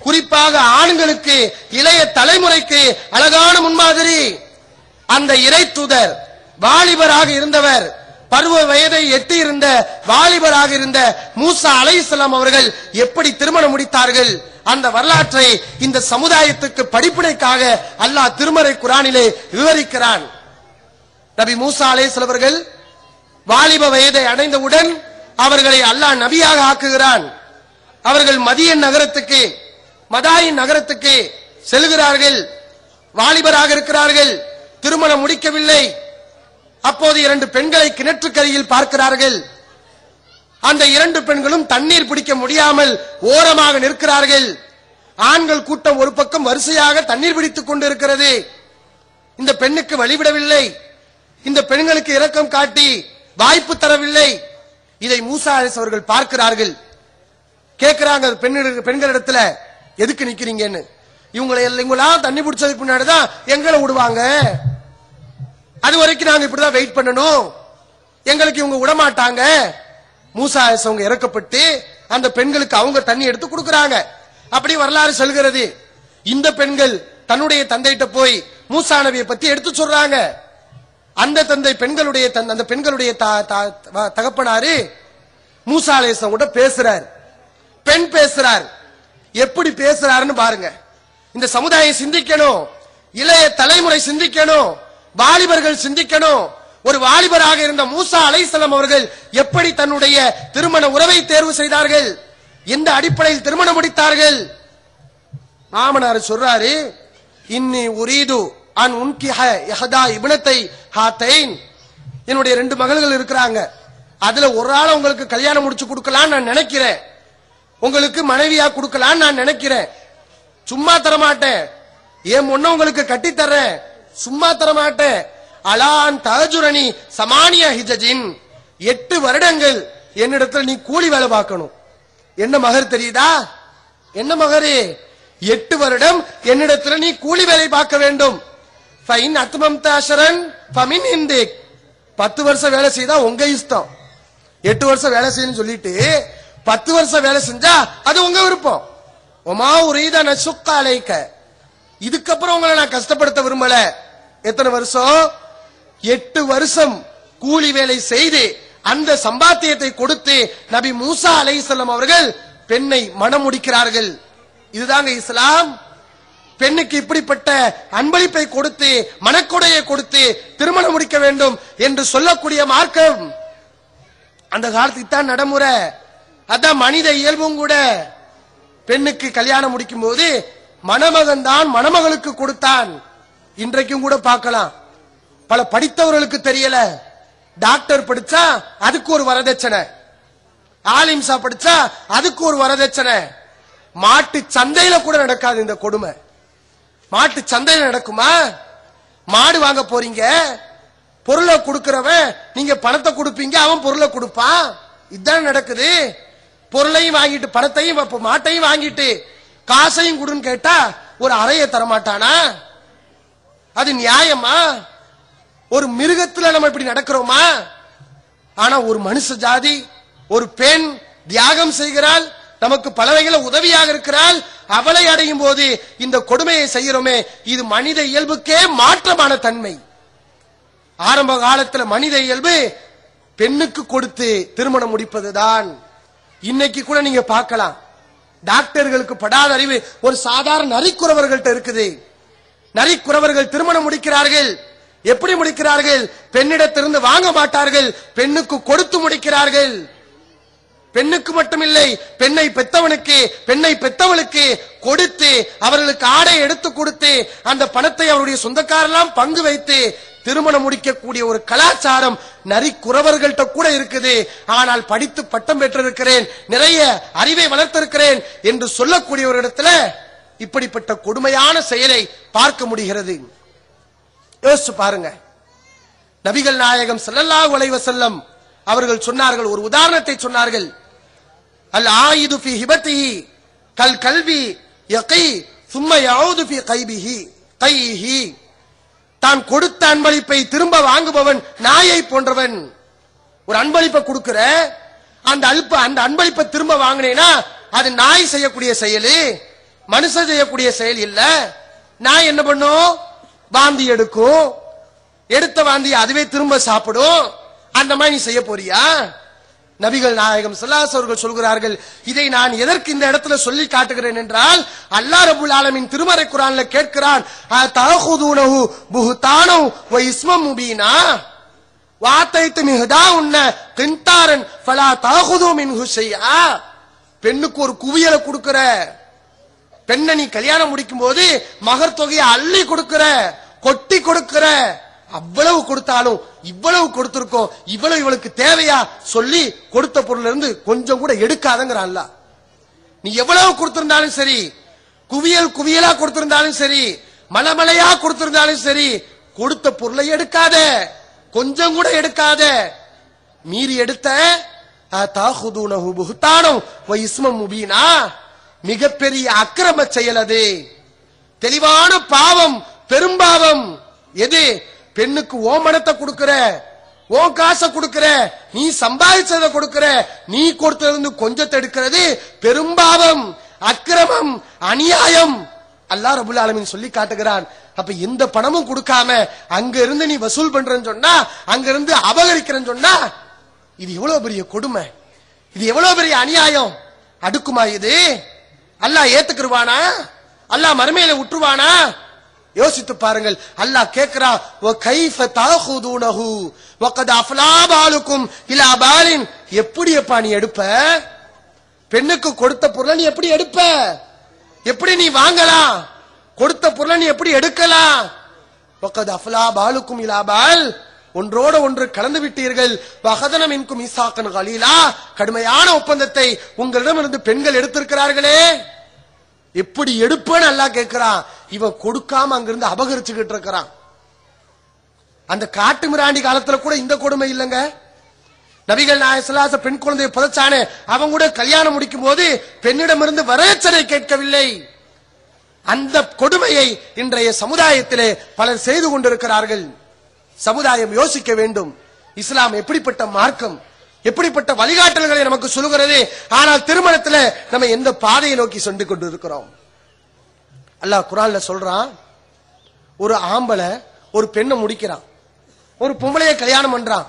குறிப்பாக ஆண்களுக்கு, இளைய தலைமுறைக்கு அழகான முன்மாதிரி. அந்த இறை தூதர் வாலிபராக இருந்தவர், பருவ வயதை எட்டி இருந்த வாலிபராக இருந்த மூசா அலைஹிஸ்ஸலாம் அவர்கள் எப்படி திருமணம் முடித்தார்கள், அந்த வரலாற்றை இந்த சமுதாயத்துக்கு படிப்பினைக்காக அல்லாஹ் திருமறை குர்ஆனிலே விவரிக்கிறான். நபி மூசா அலைஹிஸ்ஸலாம் அவர்கள் வாலிப வயதை அடைந்தவுடன் அவர்களை அல்லாஹ் நபியாக ஆக்குகிறான். அவர்கள் மதியன் நகரத்துக்கு, மதாயின் நகரத்துக்கு செல்கிறார்கள். வாலிபராக இருக்கிறார்கள், திருமணம் முடிக்கவில்லை. அப்போது 2 பெண்களை கிணற்றுக்கரையில் பார்க்கிறார்கள். அந்த 2 பெண்களும் தண்ணீர் பிடிக்க முடியாமல் ஓரமாக நிற்கிறார்கள். ஆண்கள் கூட்டம் ஒரு பக்கம் வரிசையாக தண்ணீர் பிடித்துக் கொண்டிருக்கிறது. இந்த பெண்ணுக்கு வழிவிடவில்லை, இந்த பெண்களுக்கு இரக்கம் காட்டி வாய்ப்பு தரவில்லை. இதை மூசா அலைஹிஸ்ஸலாம் அவர்கள் பார்க்கிறார்கள். கேட்கிறாங்க பெண்களிடத்துல, எதுக்கு நிக்கிறீங்கன்னு. இவங்களா தண்ணி பிடிச்சதுக்கு பின்னாடிதான் எங்களை விடுவாங்க, அது வரைக்கும் நாங்க இப்படிதான் வெயிட் பண்ணணும், எங்களுக்கு இவங்க விடமாட்டாங்க. மூசா அலைஹிஸ்ஸலாம் அவங்க இறக்கப்பட்டு அந்த பெண்களுக்கு அவங்க தண்ணி எடுத்து கொடுக்கறாங்க. அப்படி வரலாறு சொல்கிறது. இந்த பெண்கள் தன்னுடைய தந்தையிட்ட போய் மூசா நபியை பத்தி எடுத்து சொல்றாங்க. அந்த தந்தை அந்த பெண்களுடைய தகப்பனாரு மூசா அலைஹிஸ்ஸலாம் கூட பேசுறார். பெண் பேசுறார். எப்படி பேசுறாருன்னு பாருங்க. இந்த சமுதாயம் சிந்திக்கணும், இளைய தலைமுறை சிந்திக்கணும், வாலிபர்கள் சிந்திக்கணும். ஒரு வாலிபராக இருந்த மூசா அலைஹிஸ்ஸலாம் அவர்கள் எப்படி தன்னுடைய திருமண உறவை தேர்வு செய்தார்கள், எந்த அடிப்படையில் திருமணம் முடித்தார்கள். மாமனார் சொல்றாரு, இன்னி உரீது அன் உன்கிஹ யஹதா இப்னத்தை ஹாத்தைன், என்னுடைய 2 மகள்கள் இருக்கிறாங்க, அதுல ஒரு ஆளை உங்களுக்கு கல்யாணம் முடிச்சு கொடுக்கலாம்னு நான் நினைக்கிறேன், உங்களுக்கு மனைவியா கொடுக்கலாம்னு நான் நினைக்கிறேன். சும்மா தரமாட்டேன், என் முன்ன உங்களுக்கு கட்டி தர்றேன், சும்மா தரமாட்டேன். அலான் தஹஜுரணி சமானிய ஹிஜஜின், 8 வருடங்கள் என்னிடத்துல நீ கூலி வேலை பார்க்கணும். என்ன மகர் தெரியுதா? என்ன மகரு? 8 வருடம் என்னிடத்துல நீ கூலி வேலை பார்க்க வேண்டும். ஃபைன் அத்மம்த அஷரன் ஃபமின் இந்திக், 10 வருஷம் வேலை செய்தா உங்க இஷ்டம். 8 வருஷம் வேலை செய்யணும்னு சொல்லிட்டு 10 வருஷம் வேலை செஞ்சா அது உங்க விருப்பம். ஒமா உரீத நசுக்க அலைக்க, இதுக்கப்புறம் உங்களை நான் கஷ்டப்படுத்த விரும்பல. எத்தனை வருஷம்? 8 வருஷம் கூலி வேலை செய்து அந்த சம்பாத்தியத்தை கொடுத்து நபி மூசா அலைஹிஸ்ஸலாம் அவர்கள் பெண்ணை மணம் முடிக்கிறார்கள். இதுதாங்க இஸ்லாம். பெண்ணுக்கு இப்படிப்பட்ட அன்பளிப்பை கொடுத்து, மனக்கொடையை கொடுத்து திருமணம் முடிக்க வேண்டும் என்று சொல்லக்கூடிய மார்க்கம். அந்த காலத்துக்கு தான் நடைமுறை, அதான் மனித இயல்பும் கூட. பெண்ணுக்கு கல்யாணம் முடிக்கும் போது மணமகன் தான் மணமகளுக்கு கொடுத்தான். இன்றைக்கும் கூட பார்க்கலாம். பல படித்தவர்களுக்கு தெரியல, டாக்டர் படிச்சா அதுக்கு ஒரு வரதட்சணை, ஆலிம்சா படிச்சா அதுக்கு ஒரு வரதட்சணை. மாட்டு சந்தையில கூட நடக்காது இந்த கொடுமை. மாட்டு சந்தையில நடக்குமா? மாடு வாங்க போறீங்க, பொருளை கொடுக்கிறவன் நீங்க பணத்தை கொடுப்பீங்க, அவன் பொருளை கொடுப்பான். இதுதான் நடக்குது. பொருளையும் வாங்கிட்டு பணத்தையும் மாட்டையும் வாங்கிட்டு காசையும் கொடுன்னு கேட்டா ஒரு அறையை தரமாட்டானா? அது நியாயமா? ஒரு மிருகத்துல நம்ம இப்படி நடக்கிறோமா? ஆனா ஒரு மனுஷ ஜாதி, ஒரு பெண் தியாகம் செய்கிறாள், நமக்கு பல வகையில உதவியாக இருக்கிறாள். அவளை அடையும் போது இந்த கொடுமையை செய்கிறோமே, இது மனித இயல்புக்கே மாற்றமான தன்மை. ஆரம்ப காலத்துல மனித இயல்பு பெண்ணுக்கு கொடுத்து திருமணம் முடிப்பதுதான். இன்னைக்கு கூட நீங்க பார்க்கலாம், டாக்டர்களுக்கு படாத அறிவு ஒரு சாதாரண நரிக்குறவர்கள்ட்ட இருக்குது. நரிக்குறவர்கள் திருமணம் முடிக்கிறார்கள். எப்படி முடிக்கிறார்கள்? பெண்ணிடத்திலிருந்து வாங்க மாட்டார்கள், பெண்ணுக்கு கொடுத்து முடிக்கிறார்கள். பெண்ணுக்கு மட்டுமில்லை, பெண்ணை பெத்தவனுக்கு, பெண்ணை பெத்தவளுக்கு கொடுத்து, அவர்களுக்கு ஆடை எடுத்து கொடுத்து, அந்த பணத்தை அவருடைய சொந்தக்காரெல்லாம் பங்கு வைத்து திருமணம் முடிக்கக்கூடிய ஒரு கலாச்சாரம் நரிக்குறவர்கள்ட்ட கூட இருக்குது. ஆனால் படித்து பட்டம் பெற்றிருக்கிறேன், நிறைய அறிவை வளர்த்திருக்கிறேன் என்று சொல்லக்கூடிய ஒரு இடத்துல இப்படிப்பட்ட கொடுமையான செயலை பார்க்க முடிகிறது. யோசிச்சு பாருங்க. நபிகள் நாயகம் ஸல்லல்லாஹு அலைஹி வஸல்லம் அவர்கள் சொன்னார்கள், ஒரு உதாரணத்தை சொன்னார்கள். அல் ஆயிது ஃபி ஹிபத்திஹி கல் கல்வி யகி ثم يعود في கைஹி. தான் கொடுத்த அன்பளிப்பை திரும்ப வாங்குபவன் நாயை போன்றவன். ஒரு அன்பளிப்பை கொடுக்கிற, அந்த அன்பளிப்பை திரும்ப வாங்கினேனா அது நாய் செய்யக்கூடிய செயல், மனுஷன் செய்யக்கூடிய செயல் இல்ல. நாய் என்ன பண்ணும்? வாந்தி எடுக்கும், எடுத்த வாந்தி அதுவே திரும்ப சாப்பிடும். அந்த மாதிரி நீ செய்ய போறியா? நபிகள் நாயகம் ஸல்லல்லாஹு அலைஹி வஸல்லம் சொல்கிறார்கள், இதை நான் எதற்கு இந்த இடத்துல சொல்லி காட்டுகிறேன் என்றால், அல்லாஹ் ரப்பல் ஆலமீன் திருமறை குர்ஆன்ல கேட்கிறான், தஅஹுதுனஹு புஹ்தானு வ இஸ்மம் முபீனா வாதைது மிஹதாஉன்ன கின்தாரன் ஃபலா தஅஹுது மின்ஹு ஷைஆ. பெண்ணுக்கு ஒரு குவியலை கொடுக்கிற, பெண்ணை நீ கல்யாணம் முடிக்கும் போது மகர் தொகையை அள்ளி கொடுக்கிற, கொட்டி கொடுக்கிற, அவ்வளவு கொடுத்தாலும் இவ்வளவு கொடுத்திருக்கோம், இவ்வளவு இவளுக்கு தேவையா சொல்லி கொடுத்த பொருள் இருந்து கொஞ்சம் கூட எடுக்காதங்கிறான் அல்லாஹ். நீ எவ்வளவு கொடுத்திருந்தாலும் சரி, குவியல் குவியலா கொடுத்திருந்தாலும் சரி, மலமலையா கொடுத்திருந்தாலும் சரி, கொடுத்த பொருளை எடுக்காத, கொஞ்சம் கூட எடுக்காத. மீறி எடுத்த தாஹுதுனஹு புஹ்தானு வ இஸ்மம் முபீனா, மிகப்பெரிய அக்கிரம செயல் அது, தெளிவான பாவம், பெரும்பாவம். எது? பெண்ணுக்கு ஓமனத்தை கொடுக்கிற, ஓ காசை கொடுக்கிற, நீ சம்பாதிச்சதை கொடுக்கிற, நீ கொடுத்தது கொஞ்சத்தை எடுக்கிறது பெரும்பாவம், அக்கிரமம், அநியாயம். அல்லாஹ் ரப்பல் ஆலமீன் சொல்லி காட்டுகிறான். அப்ப எந்த பணமும் கொடுக்காம அங்க இருந்து நீ வசூல் பண்றன்னு சொன்னா, அங்க இருந்து அபகரிக்கிறன்னு சொன்னா, இது எவ்வளவு பெரிய கொடுமை, இது எவ்வளவு பெரிய அநியாயம். அடுக்குமா இது? அல்லாஹ் ஏத்துக்குருவானா? அல்லாஹ் மறுமையில விட்டுருவானா? யோசித்து பாருங்கள். அல்லாஹ் கேக்குறா, வ கைஃப தஅஹுதுனஹு வகத் அஃலா பாலுக்கும் இலா பாலின். எப்படிப்பா நீ எடுப்ப? பெண்ணுக்கு கொடுத்த பொருளை நீ எப்படி எடுப்ப? எப்படி நீ வாங்கலாம்? கொடுத்த பொருளை நீ எப்படி எடுக்கலாம்? வகத் அஃலா பாலுக்கும் இலா பால், ஒன்றோட ஒன்று கலந்து விட்டீர்கள். வஹதன மின்கும் மீசாக்கன் கலீலா, கடுமையான ஒப்பந்தத்தை உங்களிடமிருந்து பெண்கள் எடுத்திருக்கிறார்களே, எப்படி எடுப்பேன்னு அல்லாஹ் கேட்கிறான். இவன் கொடுக்காம அங்கிருந்து அபகரிச்சுக்கிட்டு இருக்கிறான். அந்த காட்டு மிராண்டி காலத்துல கூட இந்த கொடுமை இல்லங்க. நபிகள் நாயகம் ஸல்லல்லாஹு அலைஹி வஸல்லம் பெண் குழந்தையை புதைச்சானே, அவன் கூட கல்யாணம் முடிக்கும் போது பெண்ணிடமிருந்து வரவேற்பை கேட்கவில்லை. அந்த கொடுமையை இன்றைய சமுதாயத்திலே பலர் செய்து கொண்டிருக்கிறார்கள். சமுதாயம் யோசிக்க வேண்டும். இஸ்லாம் எப்படிப்பட்ட மார்க்கம், எப்படிப்பட்ட வழிகாட்டல்களை நமக்கு சொல்லுகிறது. ஆனால் திருமணத்துல நம்ம எந்த பாதையை நோக்கி சென்று கொண்டு இருக்கிறோம்? அல்லாஹ் குர்ஆன்ல சொல்றான், ஒரு ஆம்பளை ஒரு பெண்ணை முடிக்கிறான், ஒரு பொம்பளையை கல்யாணம் பண்றான்.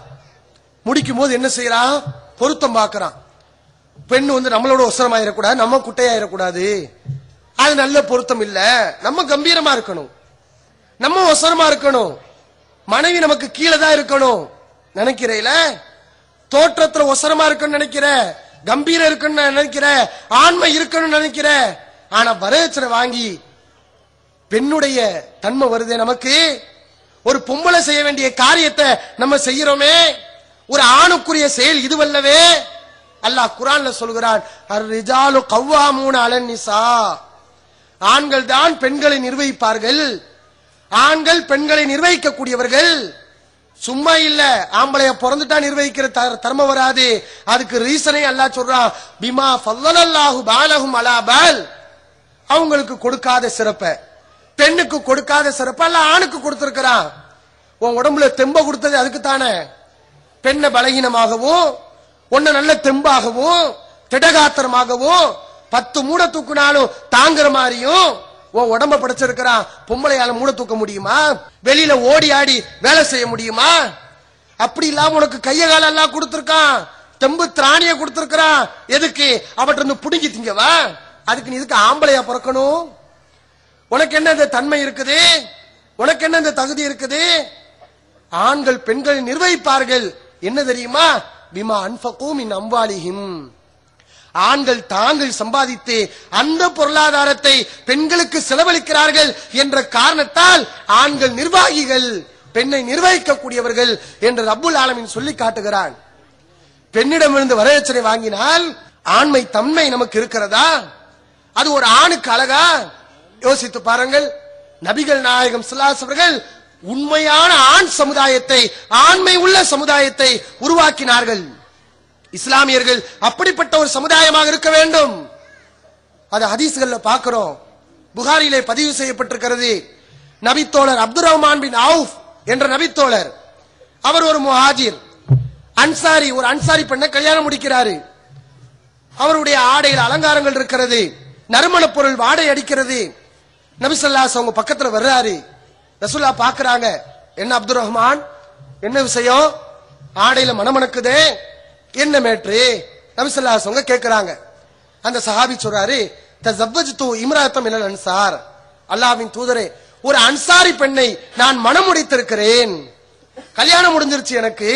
முடிக்கும் போது என்ன செய்யறான்? பொருத்தம் பார்க்கறான். பெண் நம்மளோட ஒசரமாயிடக்கூடாது, நம்ம குட்டையாயிடக்கூடாது, அது நல்ல பொருத்தம் இல்ல, நம்ம கம்பீரமா இருக்கணும், நம்ம ஒசரமா இருக்கணும், மனைவி நமக்கு கீழே தான் இருக்கணும் நினைக்கிறேல, தோற்றத்துல ஒசரமா இருக்குன்னு நினைக்கிற, கம்பீரம் இருக்குன்னு நினைக்கிற, ஆண்மை இருக்கணும்னு நினைக்கிற. ஆனா வரதட்சணை வாங்கி பெண்ணுடைய தன்மை வருதே நமக்கு. ஒரு பொம்பளை செய்ய வேண்டிய காரியத்தை நம்ம செய்யறோமே, ஒரு ஆணுக்குரிய செயல் இதுவல்லவே. அல்லாஹ் குர்ஆன்ல சொல்கிறான், அர்-ரிஜாலு கவ்வாமூன அலன் நிசா, ஆண்கள் தான் பெண்களை நிர்வகிப்பார்கள், ஆண்கள் பெண்களை நிர்வகிக்கக்கூடியவர்கள். சும்மா இல்ல, ஆம்பளைய பிறந்துட்டா நிர்வகிக்கிற தர்ம வராது. அதுக்கு ரீசனே அல்லாஹ் சொல்றான், பிமா ஃபல்லல்லாஹு பாலஹும் அலா பால், அவங்களுக்கு கொடுக்காத சிறப்ப, பெண்ணுக்கு கொடுக்காத சிறப்ப அல்லாஹ் ஆணுக்கு கொடுத்திருக்கிறான். உன் உடம்புல தெம்ப கொடுத்தது அதுக்கு தானே. பெண்ணை பலகீனமாகவும், ஒன்ன நல்ல தெம்பாகவும், திடகாத்திரமாகவும், 10 மூட தூக்குனாலும் தாங்குற மாதிரியும் உன் உடம்ப படைச்சிருக்கிறான். பொம்பளையால மூட தூக்க முடியுமா? வெளியில ஓடி ஆடி வேலை செய்ய முடியுமா? அப்படி இல்லாம உனக்கு கைய கால எல்லாம் கொடுத்திருக்கான், தெம்பு திராணிய கொடுத்திருக்கிறான். எதுக்கு? அவட்ட இருந்து புடுங்கி திங்கவா? அதுக்கு நீ இதுக்கு ஆம்பளையா பிறக்கணும்? உனக்கு என்ன இந்த தன்மை இருக்குது? உனக்கு என்ன இந்த தகுதி இருக்குது? ஆண்கள் பெண்களை நிர்வகிப்பார்கள். என்ன தெரியுமா? பிமா அன்ஃபகு மின் அம்வாலிஹிம், ஆண்கள் தாங்கள் சம்பாதித்து அந்த பொருளாதாரத்தை பெண்களுக்கு செலவழிக்கிறார்கள் என்ற காரணத்தால் ஆண்கள் நிர்வாகிகள், பெண்ணை நிர்வகிக்கக்கூடியவர்கள் என்று ரப்புல் ஆலமீன் சொல்லி காட்டுகிறான். பெண்ணிடமிருந்து வரதட்சணை வாங்கினால் ஆண்மை தன்மை நமக்கு இருக்கிறதா? அது ஒரு ஆணுக்கு அழகா? யோசித்து பாருங்கள். நபிகள் நாயகம் ஸல்லல்லாஹு அலைஹி வஸல்லம் உண்மையான ஆண் சமுதாயத்தை, ஆண்மை உள்ள சமுதாயத்தை உருவாக்கினார்கள். இஸ்லாமியர்கள் அப்படிப்பட்ட ஒரு சமுதாயமாக இருக்க வேண்டும். அது ஹதீஸ்கள்ல பார்க்கிறோம். புகாரிலே பதிவு செய்யப்பட்டிருக்கிறது. நபித்தோழர் அப்துர் ரஹ்மான் பின் அவுஃப் என்ற நபித்தோழர், அவர் ஒரு முஹாஜிர் அன்சாரி, ஒரு அன்சாரி பெண்ணை கல்யாணம் முடிக்கிறாரு. அவருடைய ஆடையில் அலங்காரங்கள் இருக்கிறது, நறுமண பொருள் வாடை அடிக்கிறது. நபி ஸல்லல்லாஹு அலைஹி வஸல்லம் பக்கத்துல வர்றாரு. ரசூலுல்லாஹ் பாக்குறாங்க, என்ன அப்துர் ரஹ்மான், என்ன விஷயம்? ஆடையில மணமணக்குதே, என்ன மேட்ரு? நபி ஸல்லல்லாஹு அலைஹி வஸல்லம் கேக்குறாங்க. அந்த சஹாபி சொல்றாரு, தஸவ்வஜ்து இம்ராஅத்தன் மினல் அன்சார், அல்லாஹ்வின் தூதரே, ஒரு அன்சாரி பெண்ணை நான் மணம் முடித்திருக்கிறேன், கல்யாணம் முடிஞ்சிருச்சு எனக்கு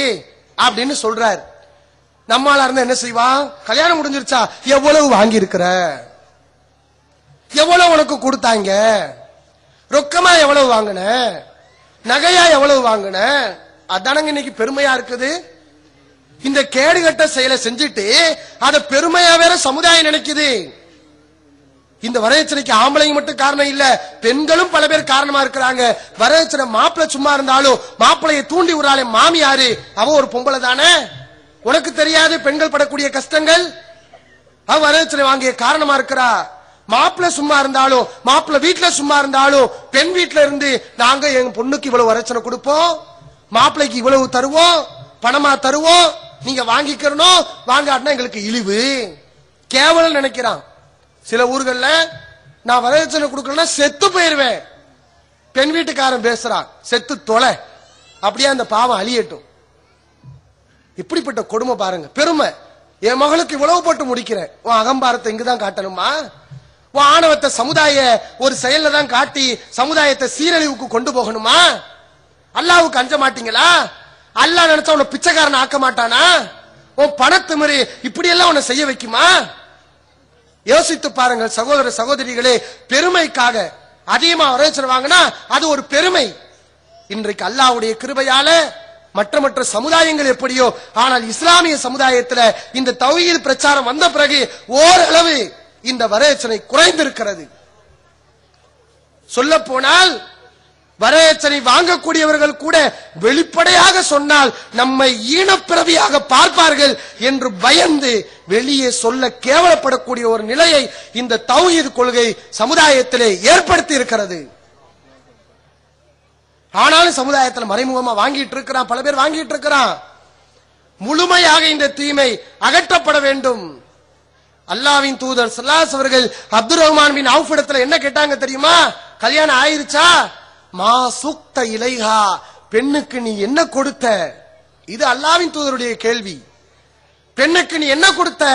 அப்படின்னு சொல்றார். நம்மால இருந்தா என்ன செய்வான்? கல்யாணம் முடிஞ்சிருச்சா, எவ்வளவு வாங்கி இருக்கிற, எவ்வளவு உனக்கு கொடுத்தாங்க, ரொக்கமா எவ்வளவு வாங்கின, நகையா எவ்வளவு வாங்கின, அதானங்க இன்னைக்கு பெருமையா இருக்குது. இந்த கேடுகட்ட செயலை செஞ்சுட்டு அத பெருமையா வேற சமுதாயம் நினைக்குது. இந்த வரதட்சணைக்கு ஆம்பளைங்க மட்டும் காரணம் இல்ல, பெண்களும் பல பேர் காரணமா இருக்கிறாங்க. வரதட்சணை மாப்பிள்ளை சும்மா இருந்தாலும் மாப்பிள்ளையை தூண்டி விடுறாளே மாமியாரு, அவ ஒரு பொம்பளை தானே, உனக்கு தெரியாது பெண்கள் படக்கூடிய கஷ்டங்கள்? அவ வரதட்சணை வாங்கிய காரணமா இருக்கிறா. மாப்பிள்ளை சும்மா இருந்தாலும், மாப்பிள்ளை வீட்டுல சும்மா இருந்தாலும், பெண் வீட்டுல இருந்து நாங்க எங்க பொண்ணுக்கு இவ்வளவு வரதட்சணை கொடுப்போம், மாப்பிள்ளைக்கு இவ்வளவு தருவோம், பணமா தருவோம், நீங்க வாங்கிக்கிறோம், வாங்காட்டினா எங்களுக்கு இழிவு, கேவலம் நினைக்கிறான். சில ஊர்கள்ல நான் வரதட்சணை கொடுக்கலன்னா செத்து போயிருவேன். பெண் வீட்டுக்காரன் பேசுறான், செத்து தொலை, அப்படியே அந்த பாவம் அழியட்டும். இப்படிப்பட்ட கொடுமை பாருங்க, பெருமை. என் மகளுக்கு இவ்வளவு போட்டு முடிக்கிறேன், உன் அகம்பாரத்தை இங்குதான் காட்டணுமா? உன் ஆணவத்தை சமுதாய ஒரு செயல்ல தான் காட்டி சமுதாயத்தை சீரழிவுக்கு கொண்டு போகணுமா? அல்லாஹ்வுக்கு அஞ்ச மாட்டீங்களா? அல்லாஹ் நினைச்சா உன்னை பிச்சைக்காரன் ஆக்க மாட்டானா? உன் பணத்திமிரு இப்படி எல்லாம் உன்னை செய்ய வைக்குமா? யோசித்து பாருங்கள் சகோதர சகோதரிகளே. பெருமைக்காக அதிகமா வரதட்சணை வாங்கினா அது ஒரு பெருமை. இன்றைக்கு அல்லாஹ்வுடைய கிருபையால மற்ற சமுதாயங்கள் எப்படியோ, ஆனால் இஸ்லாமிய சமுதாயத்தில் இந்த தௌஹீத் பிரச்சாரம் வந்த பிறகு ஓரளவு இந்த வரதட்சணை குறைந்திருக்கிறது. சொல்ல போனால் வரதட்சணை வாங்கக்கூடியவர்கள் கூட வெளிப்படையாக சொன்னால் நம்மை ஈனப்பிறவியாக பார்ப்பார்கள் என்று பயந்து வெளியே சொல்ல கேவலப்படக்கூடிய ஒரு நிலையை இந்த தௌஹீத் கொள்கை சமுதாயத்திலே ஏற்படுத்தி இருக்கிறது. ஆனாலும் சமுதாயத்தில் மறைமுகமா வாங்கிட்டு இருக்கிறான், பல பேர் வாங்கிட்டு இருக்கிறான். முழுமையாக இந்த தீமை அகற்றப்பட வேண்டும். அல்லாஹ்வின் தூதர் ஸல்லல்லாஹு அலைஹி அவர்கள் அப்துர் ரஹ்மான் பின் அவுஃப் இடத்துல என்ன கேட்டாங்க தெரியுமா? கல்யாணம் ஆயிருச்சா? மா சுக்த இலைஹா, பெண்ணுக்கு நீ என்ன கொடுத்த? இது அல்லாஹ்வின் தூதருடைய கேள்வி. பெண்ணுக்கு நீ என்ன கொடுத்த?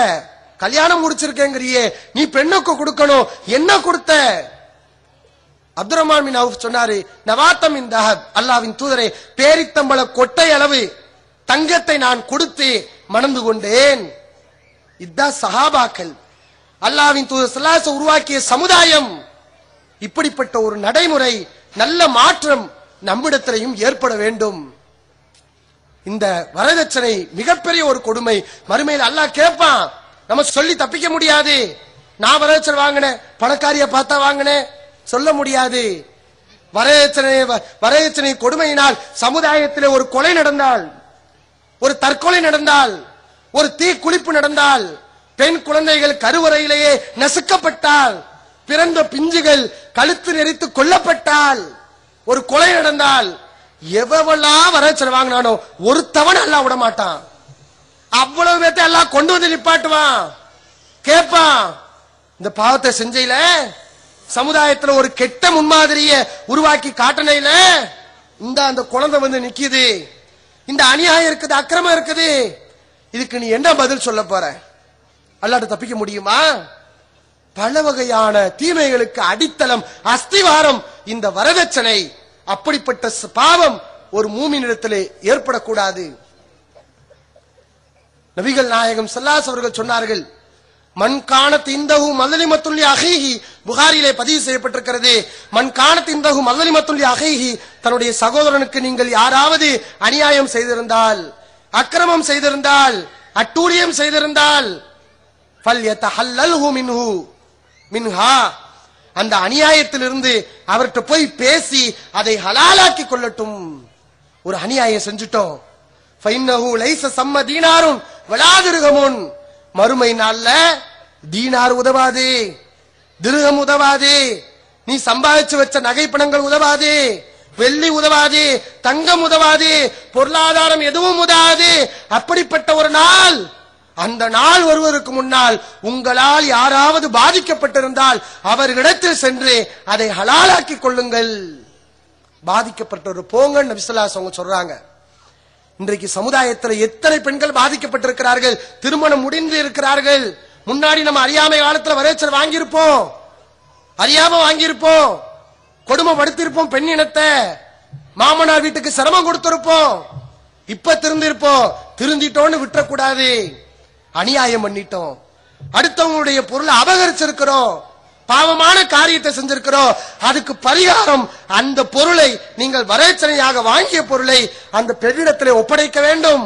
கல்யாணம் முடிச்சிருக்கேங்கறியே, நீ பெண்ணுக்கு கொடுக்கணும், என்ன கொடுத்த? அப்துர் ரஹ்மான் பின் அவுஃப் சொன்னாரு, நவாத்தம் மின் தஹப், அல்லாஹ்வின் தூதரே, பேரித்தம்பள கொட்டை அளவு தங்கத்தை நான் கொடுத்து மணந்து கொண்டேன். இதுதான் சஹாபாக்கள், அல்லாஹ்வின் தூதர் ஸல்லல்லாஹு அலைஹி உருவாக்கிய சமுதாயம். இப்படிப்பட்ட ஒரு நடைமுறை, நல்ல மாற்றம் நம்மிடத்திலையும் ஏற்பட வேண்டும். இந்த வரதட்சணை மிகப்பெரிய ஒரு கொடுமை. மறுமையில் அல்லாஹ் கேட்பான், நம்ம சொல்லி தப்பிக்க முடியாது. நான் வரதட்சணை வாங்கினேன், பணக்காரிய பார்த்தா வாங்கினேன் சொல்ல முடியாது. வரதட்சணை கொடுமையினால் சமுதாயத்திலே ஒரு கொலை நடந்தால், ஒரு தற்கொலை நடந்தால், ஒரு தீ குளிப்பு நடந்தால், பெண் குழந்தைகள் கருவறையிலேயே நசுக்கப்பட்டால், பிறந்த பிஞ்சுகள் கழுத்து நெரித்து கொல்லப்பட்டால், ஒரு கொலை நடந்தால், எவ்வளவு வரதட்சணை வாங்கினானோ ஒருத்தவன் அல்லாஹ் விட மாட்டான். அவ்வளவு பேர்த்தை எல்லாம் கொண்டு வந்து நிப்பாட்டுவான், கேட்பான். இந்த பாவத்தை செஞ்சையில சமுதாயத்துல ஒரு கெட்ட முன்மாதிரிய உருவாக்கி காட்டினையில இந்த அந்த குழந்தை வந்து நிக்குது, இந்த அநியாயம் இருக்குது, அக்கிரமம் இருக்குது, இதுக்கு நீ என்ன பதில் சொல்ல போற? அல்லாஹ்ட்ட தப்பிக்க முடியுமா? பல வகையான தீமைகளுக்கு அடித்தளம், அஸ்திவாரம் இந்த வரதட்சணை. அப்படிப்பட்ட பாவம் ஒரு மூமினிடத்திலே ஏற்படக்கூடாது. நபிகள் நாயகம் ஸல்லல்லாஹு அலைஹி அவர்கள் சொன்னார்கள், மன்கானத் இந்தஹு மஸ்லிமத்துல் அஹீஹி, புகாரிலே பதிவு செய்யப்பட்டிருக்கிறது. மன்கானத் இந்தஹு மஸ்லிமத்துல் அஹீஹி, தன்னுடைய சகோதரனுக்கு நீங்கள் யாராவது அநியாயம் செய்திருந்தால், அக்கிரமம் செய்திருந்தால், அட்டூழியம் செய்திருந்தால், ஃபல்யதஹல்லல்ஹு மின்ஹா, அந்த அநியாயத்திலிருந்து அவர்கிட்ட போய் பேசி அதை ஹலாலாக்கி கொள்ளட்டும். ஒரு அநியாயம் செஞ்சுட்டோம், ஃபைன்னஹு லைஸ சம்ம தீனாருன் வலா திர்ஹமுன், மறுமை நாள்ல தீனார் உதவாது, திர்ஹம் உதவாது, நீ சம்பாதிச்சு வச்ச நகை பணங்கள் உதவாது, வெள்ளி உதவாது, தங்கம் உதவாது, பொருளாதாரம் எதுவும் உதவாது. அப்படிப்பட்ட ஒரு நாள், அந்த நாள் வருவதற்கு முன்னால் உங்களால் யாராவது பாதிக்கப்பட்டிருந்தால் அவர்களிடத்தில் சென்று அதை ஹலாலாக்கி கொள்ளுங்கள். பாதிக்கப்பட்டவர் போங்க நபி ஸல்லல்லாஹு அலைஹி வஸல்லம் சொல்றாங்க. இன்றைக்கு சமுதாயத்தில் எத்தனை பெண்கள் பாதிக்கப்பட்டிருக்கிறார்கள், திருமணம் முடிந்து இருக்கிறார்கள். முன்னாடி நம்ம அறியாமை காலத்துல வரேச்சல் வாங்கியிருப்போம், அறியாம வாங்கியிருப்போம், கொடுமைப்படுத்திருப்போம், பெண் இனத்தை மாமனார் வீட்டுக்கு சிரமம் கொடுத்திருப்போம். இப்ப திருந்திருப்போம், திருந்திட்டோன்னு விட்டுறக்கூடாது. அநியாயம் பண்ணிட்டோம், அடுத்தவங்களுடைய பொருளை அபகரிச்சிருக்கிறோம், பாவமான காரியத்தை செஞ்சிருக்கிறோம். அதுக்கு பரிகாரம் அந்த பொருளை, நீங்கள் வரேச்சனையாக வாங்கிய பொருளை அந்த பெண்ணிடத்திலே ஒப்படைக்க வேண்டும்.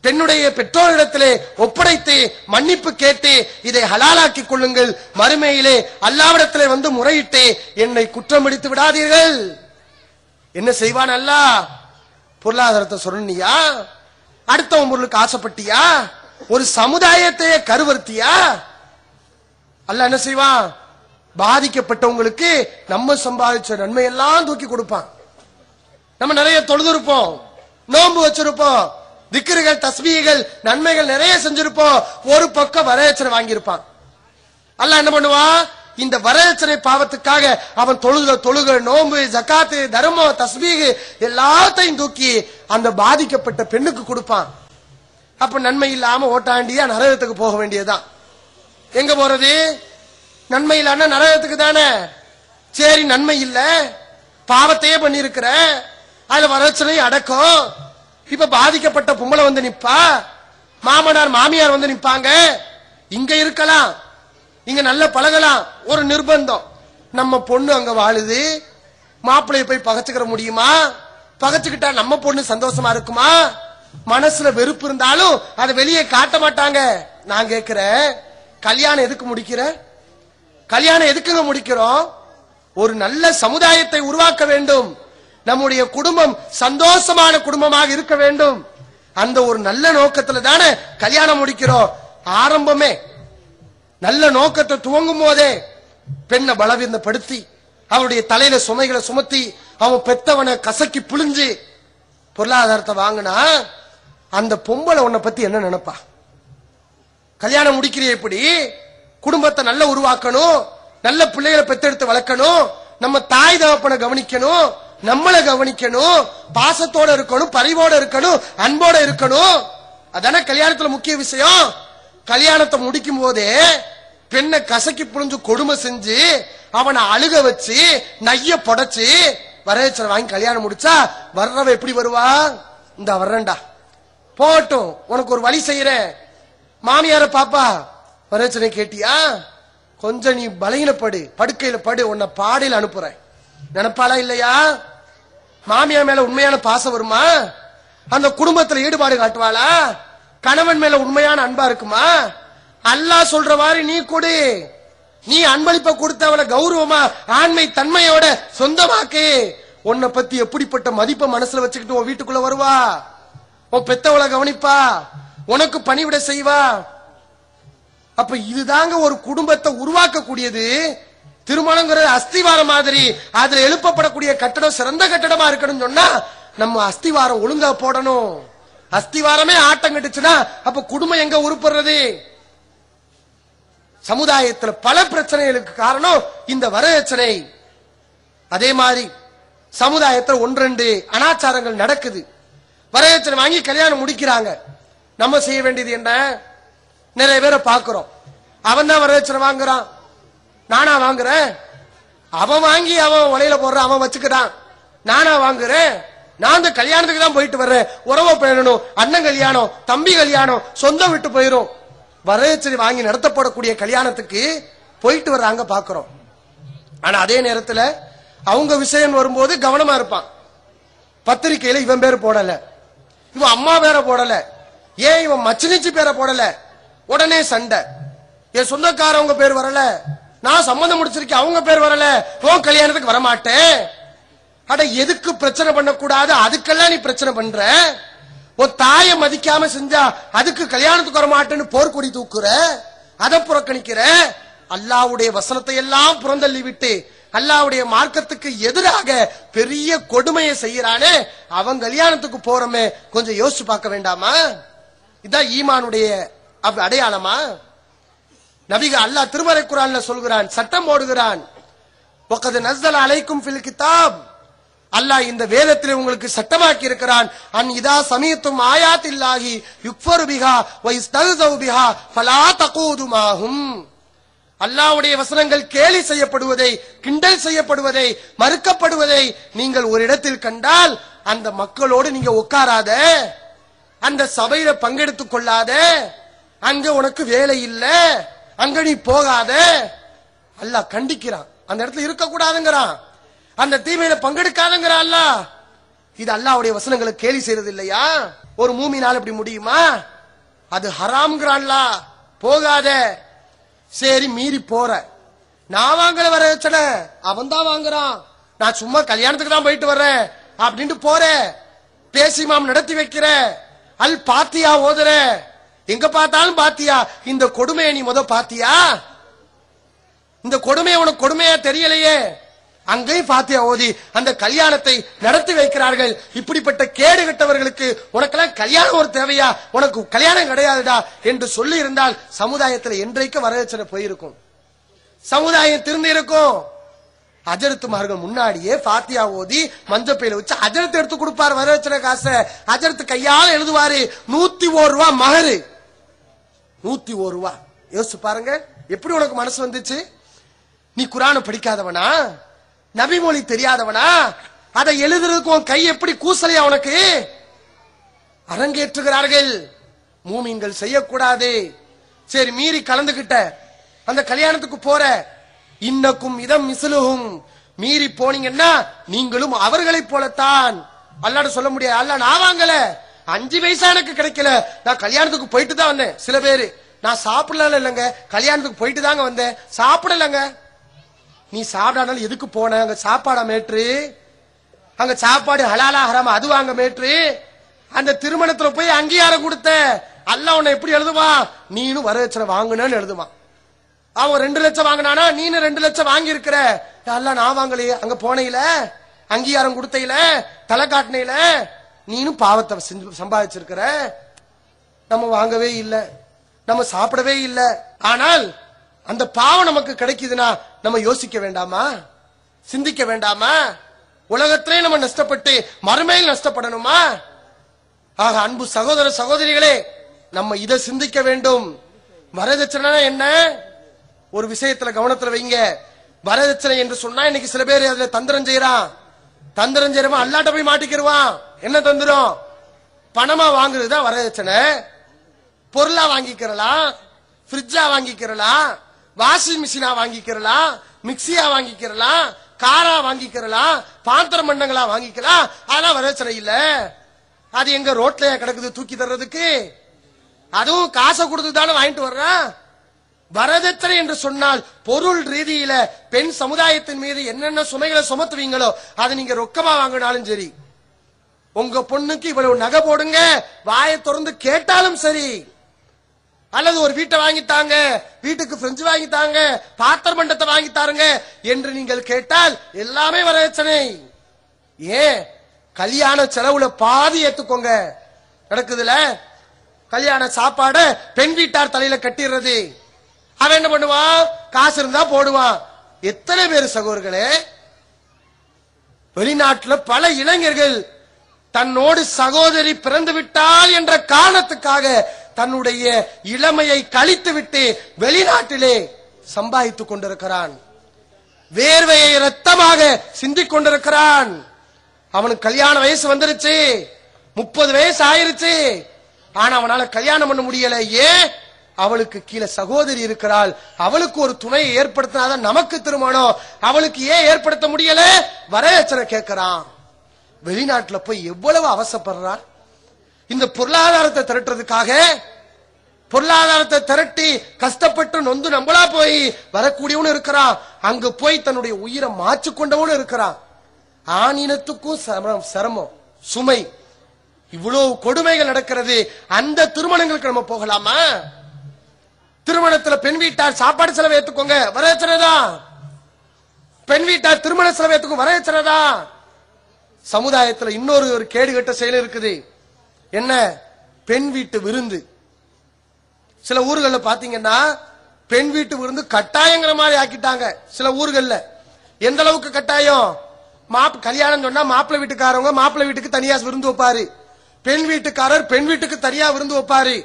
பெண்ணுடைய பெற்றோரிடத்திலே ஒப்படைத்து மன்னிப்பு கேட்டு இதை ஹலாலாக்கி கொள்ளுங்கள். மறுமையிலே அல்லாஹ்விடத்திலே வந்து முறையிட்டு என்னை குற்றம் பிடித்து விடாதீர்கள். என்ன செய்வான் அல்லாஹ்? பொருளாதாரத்தை சொன்னியா, அடுத்தவன் பொருளுக்கு ஆசைப்பட்டியா, ஒரு சமுதாயத்தையே கருவறுத்தியா, அல்லாஹ் என்ன செய்வான்? பாதிக்கப்பட்டவங்களுக்கு நம்ம சம்பாதிச்ச நன்மை எல்லாம் தூக்கி கொடுப்பான். நம்ம நிறைய தொழுதிருப்போம், நோன்பு வச்சிருப்போம், திக்ருகள் தஸ்பீகள் நன்மைகள் நிறைய செஞ்சிருப்போம், ஒரு பக்கம் வரதட்சணை வாங்கியிருப்பான். அல்லாஹ் என்ன பண்ணுவான்? இந்த வரதட்சணை பாவத்துக்காக அவன் தொழுக நோன்பு ஜகாத்து தர்மம் தஸ்பீக் எல்லாத்தையும் தூக்கி அந்த பாதிக்கப்பட்ட பெண்ணுக்கு கொடுப்பான். அப்ப நன்மை இல்லாம ஓட்டாண்டியா நரகத்துக்கு போக வேண்டியதுதான். எங்க போறது? நன்மை இல்லாம நரகத்துக்கு தானே. சரி, நன்மை இல்ல, பாவத்தையே பண்ணிருக்கிற, அதுல வரதட்சணை அடக்கம். இப்ப பாதிக்கப்பட்ட பொம்பளை வந்து நிப்பா, மாமனார் மாமியார் வந்து நிப்பாங்க. இங்க இருக்கலாம், இங்க நல்ல பழகலாம். ஒரு நிர்பந்தம், நம்ம பொண்ணு அங்க வாழுது, மாப்பிள்ளைய போய் பகச்சுக்கிற முடியுமா? பகச்சுக்கிட்டா நம்ம பொண்ணு சந்தோஷமா இருக்குமா? மனசுல வெறுப்பு இருந்தாலும் அதை வெளியே காட்ட மாட்டாங்க. நான் கேட்கிறேன், கல்யாணம் எதுக்கு முடிக்கிற? கல்யாணம் எதுக்குங்க முடிக்கிறோம்? ஒரு நல்ல சமுதாயத்தை உருவாக்க வேண்டும், நம்முடைய குடும்பம் சந்தோஷமான குடும்பமாக இருக்க வேண்டும். அந்த ஒரு நல்ல நோக்கத்துல தானே கல்யாணம் முடிக்கிறோம். ஆரம்பமே நல்ல நோக்கத்தை துவங்கும் போதே பெண்ணை பலவீனப்படுத்தி அவருடைய தலையில சுமைகளை சுமத்தி அவன் பெத்தவனை கசக்கி புழிஞ்சு பொருளாதாரத்தை வாங்கினா அந்த பொம்பளை உன்னை பத்தி என்ன நினைப்பா? கல்யாணம் முடிக்கிற எப்படி குடும்பத்தை நல்ல உருவாக்கணும், நல்ல பிள்ளைகளை பெத்தெடுத்து வளர்க்கணும், நம்ம தாய் தகப்பனை கவனிக்கணும், நம்மளை கவனிக்கணும், பாசத்தோட இருக்கணும், பரிவோட இருக்கணும், அன்போட இருக்கணும். அதான கல்யாணத்துல முக்கிய விஷயம். கல்யாணத்தை முடிக்கும் போதே பெண்ணை கசக்கி புழிஞ்சு கொடுமை செஞ்சு அவனை அழுக வச்சு நைய புடைச்சு வரதட்சணை வாங்கி கல்யாணம் முடிச்சா வர்றவ எப்படி வருவா? இந்த வர்றேன்டா போட்டும், உனக்கு ஒரு வழி செய்யறேன். மாமியார பாப்பா வரதட்சணை கேட்டியா, கொஞ்சம் நீ பலகீனப்படு, படுக்கையில படு, உன்னை பாடையில் அனுப்புறேன் நினைப்பாளா இல்லையா? மாமியா மேல உண்மையான பாசம் வருமா? அந்த குடும்பத்துல ஈடுபாடு காட்டுவாளா? கணவன் மேல உண்மையான அன்பா இருக்குமா? அல்லாஹ் சொல்ற மாதிரி நீ கொடு, நீ அன்பளிப்ப கொடுத்தவளை கௌரவமா ஆண்மை தன்மையோட சொந்தமாக்கு. உன்னை பத்தி எப்படிப்பட்ட மதிப்பை மனசுல வச்சுக்கிட்டு உன் வீட்டுக்குள்ள வருவா, உன் பெத்தவளை கவனிப்பா, உனக்கு பணிவிட செய்வா. அப்ப இதுதாங்க ஒரு குடும்பத்தை உருவாக்கக்கூடியது. திருமணங்கிறது அஸ்திவாரம் மாதிரி, அதுல எழுப்பப்படக்கூடிய கட்டடம் சிறந்த கட்டடமா இருக்கணும்னு சொன்னா நம்ம அஸ்திவாரம் ஒழுங்கா போடணும். அஸ்திவாரமே ஆட்டம் கட்டுச்சுன்னா அப்ப குடும்பம் எங்க உருப்படுறது? சமுதாயத்துல பல பிரச்சனைகளுக்கு காரணம் இந்த வரதட்சணை. அதே மாதிரி சமுதாயத்துல ஒன்றெண்டு அனாச்சாரங்கள் நடக்குது. வரதட்சணை வாங்கி கல்யாணம் முடிக்கிறாங்க. நம்ம செய்ய வேண்டியது என்ன? நிறைய பேரை பாக்குறோம், அவன் தான் வரதட்சணை வாங்குறான், நானா வாங்குறேன்? அவன் வாங்கி அவன் உலையில போடுறான், அவன் வச்சுக்கிறான். நானா வாங்குறேன்? நான் இந்த கல்யாணத்துக்கு தான் போயிட்டு வர்றேன், உறவை பேணணும், அண்ணன் கல்யாணம், தம்பி கல்யாணம், சொந்தம் விட்டு போயிரும். வரதட்சணை வாங்கி நடத்தப்படக்கூடிய கல்யாணத்துக்கு போயிட்டு வர்றாங்க பாக்குறோம். ஆனா அதே நேரத்துல அவங்க விஷயம் வரும்போது கவனமா இருப்பான். பத்திரிகையில இவன் பேர் போடல, இவன் அம்மா பேரை போடல, ஏன் இவன் மச்சினிச்சி பேரை போடல, உடனே சண்டை. என் சொந்தக்காரவங்க பேர் வரல, நான் சம்பந்தம் முடிச்சிருக்கேன் அவங்க பேர் வரல, உன் கல்யாணத்துக்கு வரமாட்டேன். அட எதுக்கு பிரச்சனை பண்ணக்கூடாது, அதுக்கெல்லாம் நீ பிரச்சனை பண்ற. உன் தாயை மதிக்காம செஞ்சா அதுக்கு கல்யாணத்துக்கு வரமாட்டேன்னு போர்க்கொடி தூக்குற, அதை புறக்கணிக்கிற. அல்லாஹ்வுடைய வசனத்தை எல்லாம் புறந்தள்ளி விட்டு அல்லாஹ்வுடைய மார்க்கத்துக்கு எதிராக பெரிய கொடுமையை செய்யறானே, அவன் கல்யாணத்துக்கு போறமே கொஞ்சம் யோசிச்சு பார்க்க வேண்டாமா? இதான் ஈமானுடைய அடையாளமா? நபிக அல்லாஹ் திருமறை குர்ஆன்ல சொல்கிறான், சட்டம் போடுகிறான். வகத் நஸ்ஸல அலைக்கும் ஃபில் கிதாப், அல்லாஹ் இந்த வேதத்திலே உங்களுக்கு சட்டமாக்கி இருக்கிறான். அன் இதா சமீத்தும் ஆயாத்தில்லாஹி யுக்ஃபரு பிஹா வ இஸ்தஹ்ஸவு பிஹா ஃபலா தகூது மாஹும். அல்லாஹ்வுடைய வசனங்கள் கேலி செய்யப்படுவதை, கிண்டல் செய்யப்படுவதை, மறுக்கப்படுவதை நீங்கள் ஒரு இடத்தில் கண்டால் அந்த மக்களோடு நீங்க உட்காராத, அந்த சபையில பங்கெடுத்துக் கொள்ளாத, அங்க உனக்கு வேலை இல்ல, அங்க நீ போகாத. அல்லாஹ் கண்டிக்கிறான், அந்த இடத்துல இருக்க கூடாதுங்கிறான், அந்த தீமையில பங்கெடுக்காதங்கிறான் அல்லாஹ். இது அல்லாஹ்வுடைய வசனங்களை கேலி செய்யறது இல்லையா? ஒரு மூமினால இப்படி முடியுமா? அது ஹராம்ங்கிறான்ல, போகாத. சரி மீறி போற, நான் வாங்கல வரதட்சணை, அவன் தான் வாங்குறான், நான் சும்மா கல்யாணத்துக்கு தான் போயிட்டு வர்றேன் அப்படின்ட்டு போற, பேசிமாம் நடத்தி வைக்கிற, அல் பாத்தியா ஓதுற, எங்க பார்த்தாலும் பாத்தியா. இந்த கொடுமையை நீ முத பாத்தியா? இந்த கொடுமையை உனக்கு கொடுமையா தெரியலையே. அங்கேயும் பாத்தியா ஓதி அந்த கல்யாணத்தை நடத்தி வைக்கிறார்கள். இப்படிப்பட்ட கேடு கட்டவர்களுக்கு உனக்கெல்லாம் கல்யாணம் ஒரு தேவையா, உனக்கு கல்யாணம் கிடையாதுடா என்று சொல்லி இருந்தால் சமுதாயத்தில் என்றைக்கு வரதட்சணை போயிருக்கும், சமுதாயம் திருந்தி இருக்கும். அஜரத்துமார்கள் முன்னாடியே பாத்தியா ஓதி மஞ்சப்பையில வச்சு அஜரத்து எடுத்து கொடுப்பாரு வரதட்சணை காசை. அஜரத்து கையால எழுதுவாரு. 101 ரூபா மகரு, 101 ரூபா. யோசிச்சு பாருங்க, எப்படி உனக்கு மனசு வந்துச்சு? நீ குர்ஆனை படிக்காதவனா, நபி மொழி தெரியாதவனா? அதை எழுதுறதுக்கு உன் கை எப்படி கூசலையா உனக்கு? அரங்கேற்றுகிறார்கள். மூமின்கள் செய்யக்கூடாது. சரி மீறி கலந்துகிட்ட, அந்த கல்யாணத்துக்கு போற, இன்னக்கும் இதம் மிஸ்லுஹும், மீறி போனீங்கன்னா நீங்களும் அவர்களை போலத்தான். அல்லாஹ் சொல்ல முடியாது, அல்லாஹ் நான் வாங்கல, 5 பைசா எனக்கு கிடைக்கல, நான் கல்யாணத்துக்கு போயிட்டு தான் வந்தேன். சில பேரு நான் சாப்பிடல இல்லங்க, கல்யாணத்துக்கு போயிட்டு தாங்க வந்தேன், சாப்பிடலங்க. நீ சாப்பிடானாலும் எதுக்கு போன? அங்க சாப்பாடா மேட்ரு? அங்க சாப்பாடு ஹலாலா ஹராமா அது வாங்க மேட்ரு? அந்த திருமணத்துல போய் அங்கீகாரம் கொடுத்த அல்லாஹ் உன்னை எப்படி எழுதுவான்? நீனும் வரதட்சணை வாங்குனேன்னு எழுதுவான். அவன் 2 லட்சம் வாங்கினானா, நீனு 2 லட்சம் வாங்கி இருக்கிற. அல்லாஹ் நான் வாங்கலையே, அங்க போனையில அங்கீகாரம் கொடுத்தையில தலை காட்டினையில நீனும் பாவத்தை சம்பாதிச்சிருக்கிற. நம்ம வாங்கவே இல்லை, நம்ம சாப்பிடவே இல்லை. ஆனால் அந்த பாவம் நமக்கு கிடைக்குதுன்னா நம்ம யோசிக்க வேண்டாமா? சிந்திக்க வேண்டாமா? உலகத்திலே நம்ம நஷ்டப்பட்டு மறுமையில் நஷ்டப்படணுமா? ஆக அன்பு சகோதர சகோதரிகளே, நம்ம இதை சிந்திக்க வேண்டும். வரதட்சணை என்ன? ஒரு விஷயத்துல கவனத்துல வைங்க. வரதட்சணை என்று சொன்னா இன்னைக்கு சில பேர் அதுல தந்திரம் செய்யறான். தந்திரம் செய்யறவன் அல்லாட்ட போய் மாட்டிக்கிடுவான். என்ன தந்திரம்? பணமா வாங்குறதுதான் வரதட்சணை. பொருளா வாங்கிக்கிறலாம், ஃப்ரிட்ஜா வாங்கிக்கிறலாம், வாஷிங் மிஷினா வாங்கிக்கிறலாம், மிக்சியா வாங்கிக்கிறலாம், காரா வாங்கிக்கிறலாம், பாத்திர மண்டங்களா வாங்கிக்கலாம். அதெல்லாம் வரதட்சணை இல்ல. அது எங்க ரோட்லயா கிடக்குது தூக்கி தர்றதுக்கு? அதுவும் காசை கொடுத்து தானே வாங்கிட்டு வர்றான். வரதட்சணை என்று சொன்னால் பொருள் ரீதியில பெண் சமுதாயத்தின் மீது என்னென்ன சுமைகளை சுமத்துவீங்களோ அதை நீங்க ரொக்கமா வாங்கினாலும் சரி, உங்க பொண்ணுக்கு இவ்வளவு நகை போடுங்க வாயை திறந்து கேட்டாலும் சரி, அல்லது ஒரு வீட்டை வாங்கித்தாங்க, வீட்டுக்கு பிரெஞ்சு வாங்கித்தாங்க, பாத்திர மண்டத்தை வாங்கித்தாருங்க என்று நீங்கள் கேட்டால் எல்லாமே வரதட்சணை. ஏன்? கல்யாண செலவுல பாதி ஏத்துக்கோங்க. நடக்குதுல கல்யாண சாப்பாட பெண் வீட்டார் தலையில கட்டிடுறது. அவன் என்ன பண்ணுவான்? காசு இருந்தா போடுவான். எத்தனை பேர் சகோதரர்களே, வெளிநாட்டுல பல இளைஞர்கள் தன்னோடு சகோதரி பிறந்து விட்டால் என்ற காரணத்துக்காக தன்னுடைய இளமையை கழித்து விட்டு வெளிநாட்டிலே சம்பாதித்துக் கொண்டிருக்கிறான். வேர்வையை ரத்தமாக சிந்திக் கொண்டிருக்கிறான். அவனுக்கு கல்யாண வயசு வந்துருச்சு, 30 வயசு ஆயிருச்சு. ஆனா அவனால கல்யாணம் பண்ண முடியல. ஏன்? அவளுக்கு கீழே சகோதரி இருக்கிறாள், அவளுக்கு ஒரு துணையை ஏற்படுத்தினாதான் நமக்கு திருமணம். அவளுக்கு ஏன் ஏற்படுத்த முடியல? வரதட்சணை கேட்கிறான். வெளிநாட்டுல போய் எவ்வளவு அவசப்படுறார். இந்த பொருளாதாரத்தை திரட்டுறதுக்காக, பொருளாதாரத்தை திரட்டி கஷ்டப்பட்டு நொந்து நம்மளா போய் வரக்கூடியவனு இருக்கிறான். அங்கு போய் தன்னுடைய உயிரை மாற்றிக்கொண்டவனு இருக்கிறான். ஆணினத்துக்கும் சிரமம், சுமை, இவ்வளவு கொடுமைகள் நடக்கிறது. அந்த திருமணங்களுக்கு நம்ம போகலாமா? திருமணத்துல பெண் வீட்டார் சாப்பாடு செலவு ஏத்துக்கோங்க, வரதட்சணைதான். பெண் வீட்டார் திருமண செலவு ஏத்துக்கும், வரதட்சணைதான். சமுதாயத்துல இன்னொரு ஒரு கேடுகட்ட செயல் இருக்குது. என்ன? பெண் வீட்டு விருந்து. சில ஊர்கள்ல பாத்தீங்கன்னா பெண் வீட்டு விருந்து கட்டாயங்கிற மாதிரி ஆக்கிட்டாங்க. சில ஊர்கள்ல எந்த அளவுக்கு கட்டாயம்? கல்யாணம் சொன்னா மாப்பிள்ளை வீட்டுக்காரவங்க மாப்பிள்ளை வீட்டுக்கு தனியா விருந்து வைப்பாரு, பெண் வீட்டுக்காரர் பெண் வீட்டுக்கு தனியா விருந்து வைப்பாரு.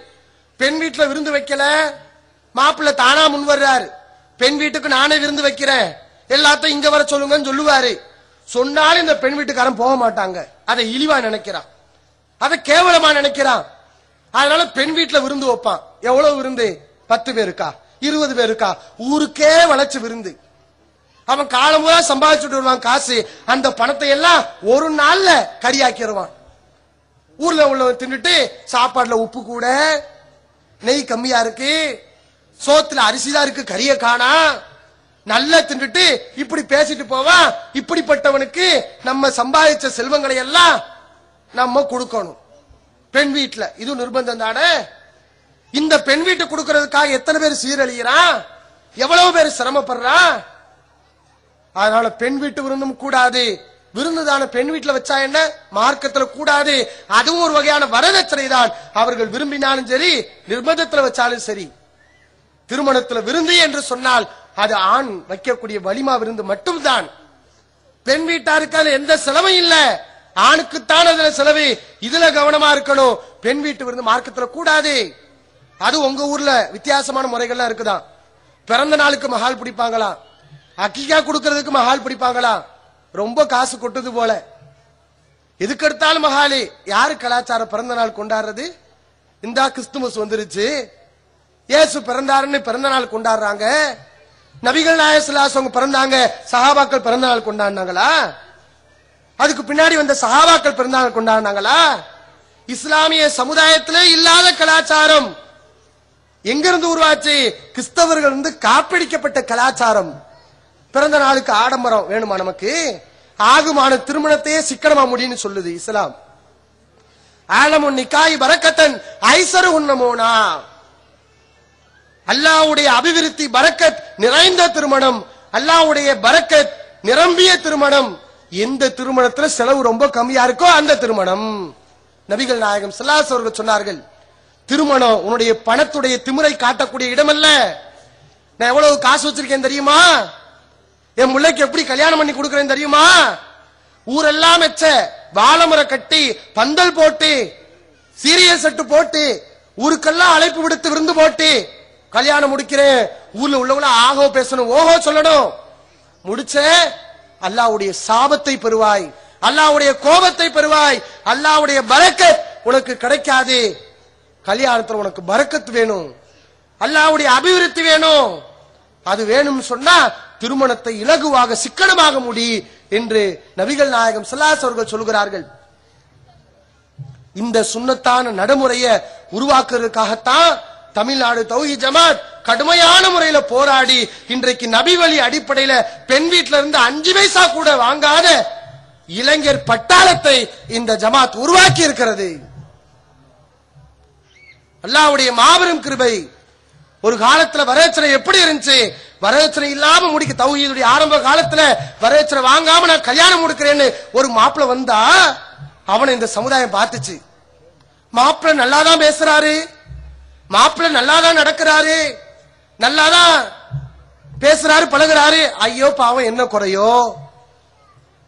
பெண் வீட்டுல விருந்து வைக்கல, மாப்பிள்ளை தானா முன் வர்றாரு, பெண் வீட்டுக்கு நானே விருந்து வைக்கிறேன், எல்லாத்தையும் இங்க வர சொல்லுங்கன்னு சொல்லுவாரு. சொன்னாலும் இந்த பெண் வீட்டுக்காரன் போக மாட்டாங்க. அதை இழிவா நினைக்கிறான், அதை கேவலமா நினைக்கிறான். அதனால பெண் வீட்டுல விருந்து வைப்பான். எவ்வளவு விருந்து? 10 பேருக்கா, 20 பேருக்கா, ஊருக்கே வளைச்சு விருந்து. அவன் காலம் பூரா சம்பாதிச்சுட்டு வருவான் காசு. அந்த பணத்தை எல்லாம் ஒரு நாள்ல கறியாக்கிடுவான். ஊர்ல உள்ளவன் தின்னுட்டு சாப்பாடுல உப்பு கூட, நெய் கம்மியா இருக்கு, சோத்துல அரிசிதான் இருக்கு, கறிய காணா, நல்லா தின்னுட்டு இப்படி பேசிட்டு போவான். இப்படிப்பட்டவனுக்கு நம்ம சம்பாதிச்ச செல்வங்களை எல்லாம் நம்ம கொடுக்கணும் பெண் வீட்டுல. இது நிர்பந்தம் தானே. இந்த பெண் வீட்டு கொடுக்கறதுக்காக எத்தனை பேர் சீரழிகிறான், எவ்வளவு பேர் சிரமப்படுறான். அதனால பெண் வீட்டு விருந்தும் கூடாது. விருந்துதான பெண் வீட்டுல வச்சா என்ன? மார்க்கத்துல கூடாது. அதுவும் ஒரு வகையான வரதட்சணை தான். அவர்கள் விரும்பினாலும் சரி, நிர்பந்தத்துல வச்சாலும் சரி. திருமணத்துல விருந்து என்று சொன்னால் அது ஆண் வைக்கக்கூடிய வலிமா விருந்து மட்டும்தான். பெண் வீட்டாருக்கு அதுல எந்த செலவும் இல்ல, ஆணுக்குத்தான் அதுல செலவு. இதுல கவனமா இருக்கணும். பெண் வீட்டு விருந்து மார்க்கத்துல கூடாது. அது உங்க ஊர்ல வித்தியாசமான முறைகள்லாம் இருக்குதான். பிறந்த நாளுக்கு மஹால் பிடிப்பாங்களா, அக்கிகா கொடுக்கறதுக்கு மஹால் பிடிப்பாங்களா, ரொம்ப காசு கொட்டுது போல. எதுக்கு எடுத்தாலும் மஹாலி. யாரு கலாச்சாரம் பிறந்த நாள் கொண்டாடுறது? இந்த கிறிஸ்துமஸ் வந்துருச்சு, இயேசு பிறந்தாருன்னு பிறந்த நாள் கொண்டாடுறாங்க. நபிகள் நாயகம் ஸல்லல்லாஹு அலைஹி வஸல்லம் பிறந்தாங்க, சஹாபாக்கள் பிறந்த நாள் கொண்டாடினாங்களா? அதுக்கு பின்னாடி வந்த சஹாபாக்கள் பிறந்த நாள் கொண்டாடினாங்களா? இஸ்லாமிய சமுதாயத்திலே இல்லாத கலாச்சாரம் எங்கிருந்து உருவாச்சு? கிறிஸ்தவர்கள் வந்து காப்பிடிக்கப்பட்ட கலாச்சாரம். பிறந்த நாளுக்கு ஆடம்பரம் வேணுமா நமக்கு? ஆகுமான திருமணத்தையே சிக்கனமா முடியும்னு சொல்லுது இஸ்லாம். ஆலமுன் நிக்காய் பரக்கத்தன் ஐசரு உன்னமோனா. அல்லாஹ்வுடைய அபிவிருத்தி பரக்கத் நிறைந்த திருமணம், அல்லாஹ்வுடைய பரக்கத் நிரம்பிய திருமணம். எந்த திருமணத்துல செலவு ரொம்ப கம்மியா இருக்கோ அந்த திருமணம். நபிகள் நாயகம் ஸல்லல்லாஹு அலைஹி வஸல்லம் சொன்னார்கள், திருமணம் உன்னுடைய பணத்துடைய திமிரை காட்டக்கூடிய இடம் அல்ல. நான் எவ்வளவு காசு வச்சிருக்கேன் தெரியுமா, என் முள்ளைக்கு எப்படி கல்யாணம் பண்ணி கொடுக்கறேன் தெரியுமா, ஊரெல்லாம் மெச்ச வாழைமரம் கட்டி பந்தல் போட்டு சீரியல் செட்டு போட்டு ஊருக்கெல்லாம் அழைப்பு விடுத்து விருந்து போட்டு கல்யாணம் முடிக்கிறேன். ஊர்ல உள்ளவங்கள ஆகோ பேசணும், ஓஹோ சொல்லணும். முடிச்ச அல்லாஹ்வுடைய சாபத்தை பெறுவாய், அல்லாஹ்வுடைய கோபத்தை பெறுவாய், அல்லாஹ்வுடைய பரக்கத் உனக்கு கிடைக்காது. கல்யாணத்துல உனக்கு பரக்கத் வேணும், அல்லாஹ்வுடைய அபிவிருத்தி வேணும். அது வேணும் சொன்னா திருமணத்தை இலகுவாக சிக்கனமாக முடி என்று நபிகள் நாயகம் ஸல்லல்லாஹு அலைஹி வஸல்லம் சொல்கிறார்கள். இந்த சுன்னத்தான நடைமுறையை உருவாக்குறதுக்காகத்தான் தமிழ்நாடு தௌஹீத் ஜமாத் கடுமையான முறையில போராடி இன்றைக்கு நபி வழி அடிப்படையில பெண் வீட்டில இருந்து 5 பைசா கூட வாங்காத இளைஞர் பட்டாளத்தை இந்த ஜமாத் உருவாக்கி இருக்கிறது. அல்லாஹ்வுடைய மாபெரும் கிருபை. ஒரு காலத்துல வரதட்சணை எப்படி இருந்துச்சு? வரதட்சணை இல்லாம முடிக்க தௌஹீதுடைய ஆரம்ப காலத்துல வரதட்சணை வாங்காம நான் கல்யாணம் முடிக்கிறேன்னு ஒரு மாப்பிள்ள வந்தா அவனை இந்த சமுதாயம் பார்த்துச்சு. மாப்பிள்ள நல்லாதான் பேசுறாரு, மாப்பிள்ள நல்லாதான் நடக்கிறாரு, நல்லாதான் பேசுறாரு பழகுறாரு, ஐயோ பாவம் என்ன குறையோ,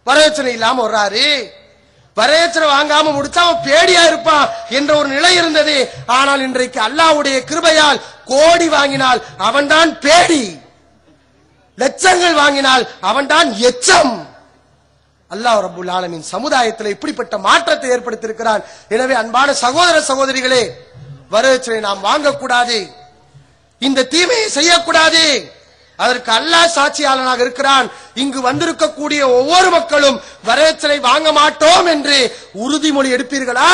வரதட்சணை இல்லாம வர்றாரு, வரதட்சணை வாங்காம முடிச்சா அவன் பேடியா இருப்பான் என்ற ஒரு நிலை இருந்தது. ஆனால் இன்றைக்கு அல்லாஹ்வுடைய கிருபையால் கோடி வாங்கினால் அவன்தான் பேடி, லட்சங்கள் வாங்கினால் அவன்தான் எச்சம். அல்லாஹ் ரப்பல் ஆலமீன் சமுதாயத்தில் இப்படிப்பட்ட மாற்றத்தை ஏற்படுத்தியிருக்கிறான். எனவே அன்பான சகோதர சகோதரிகளே, வரதட்சணை நாம் வாங்கக்கூடாது. இந்த தீமையை செய்யக்கூடாது, அதற்கு அல்லாஹ் சாட்சியாளனாக இருக்கிறான். இங்கு வந்திருக்கக்கூடிய ஒவ்வொரு மக்களும் வரதட்சணை வாங்க மாட்டோம் என்று உறுதிமொழி எடுப்பீர்களா?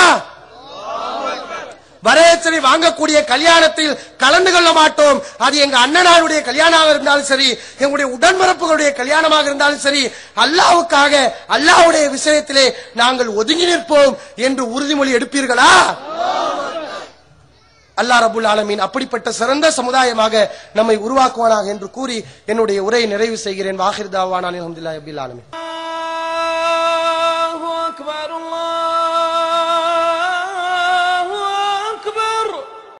வரதட்சணை வாங்கக்கூடிய கல்யாணத்தில் கலந்து கொள்ள மாட்டோம். அது எங்க அண்ணனாருடைய கல்யாணமாக இருந்தாலும் சரி, எங்களுடைய உடன்பிறப்புகளுடைய கல்யாணமாக இருந்தாலும் சரி, அல்லாஹ்வுக்காக அல்லாஹ்வுடைய விஷயத்திலே நாங்கள் ஒதுங்கி நிற்போம் என்று உறுதிமொழி எடுப்பீர்களா? அல்லாஹ் ரப்புல் ஆலமீன் அப்படிப்பட்ட சிறந்த சமுதாயமாக நம்மை உருவாக்குவானாக என்று கூறி என்னுடைய உரையை நிறைவு செய்கிறேன். வாஹிர் தாவானா அல்ஹம்துலில்லாஹி ரப்பில் ஆலமீன்.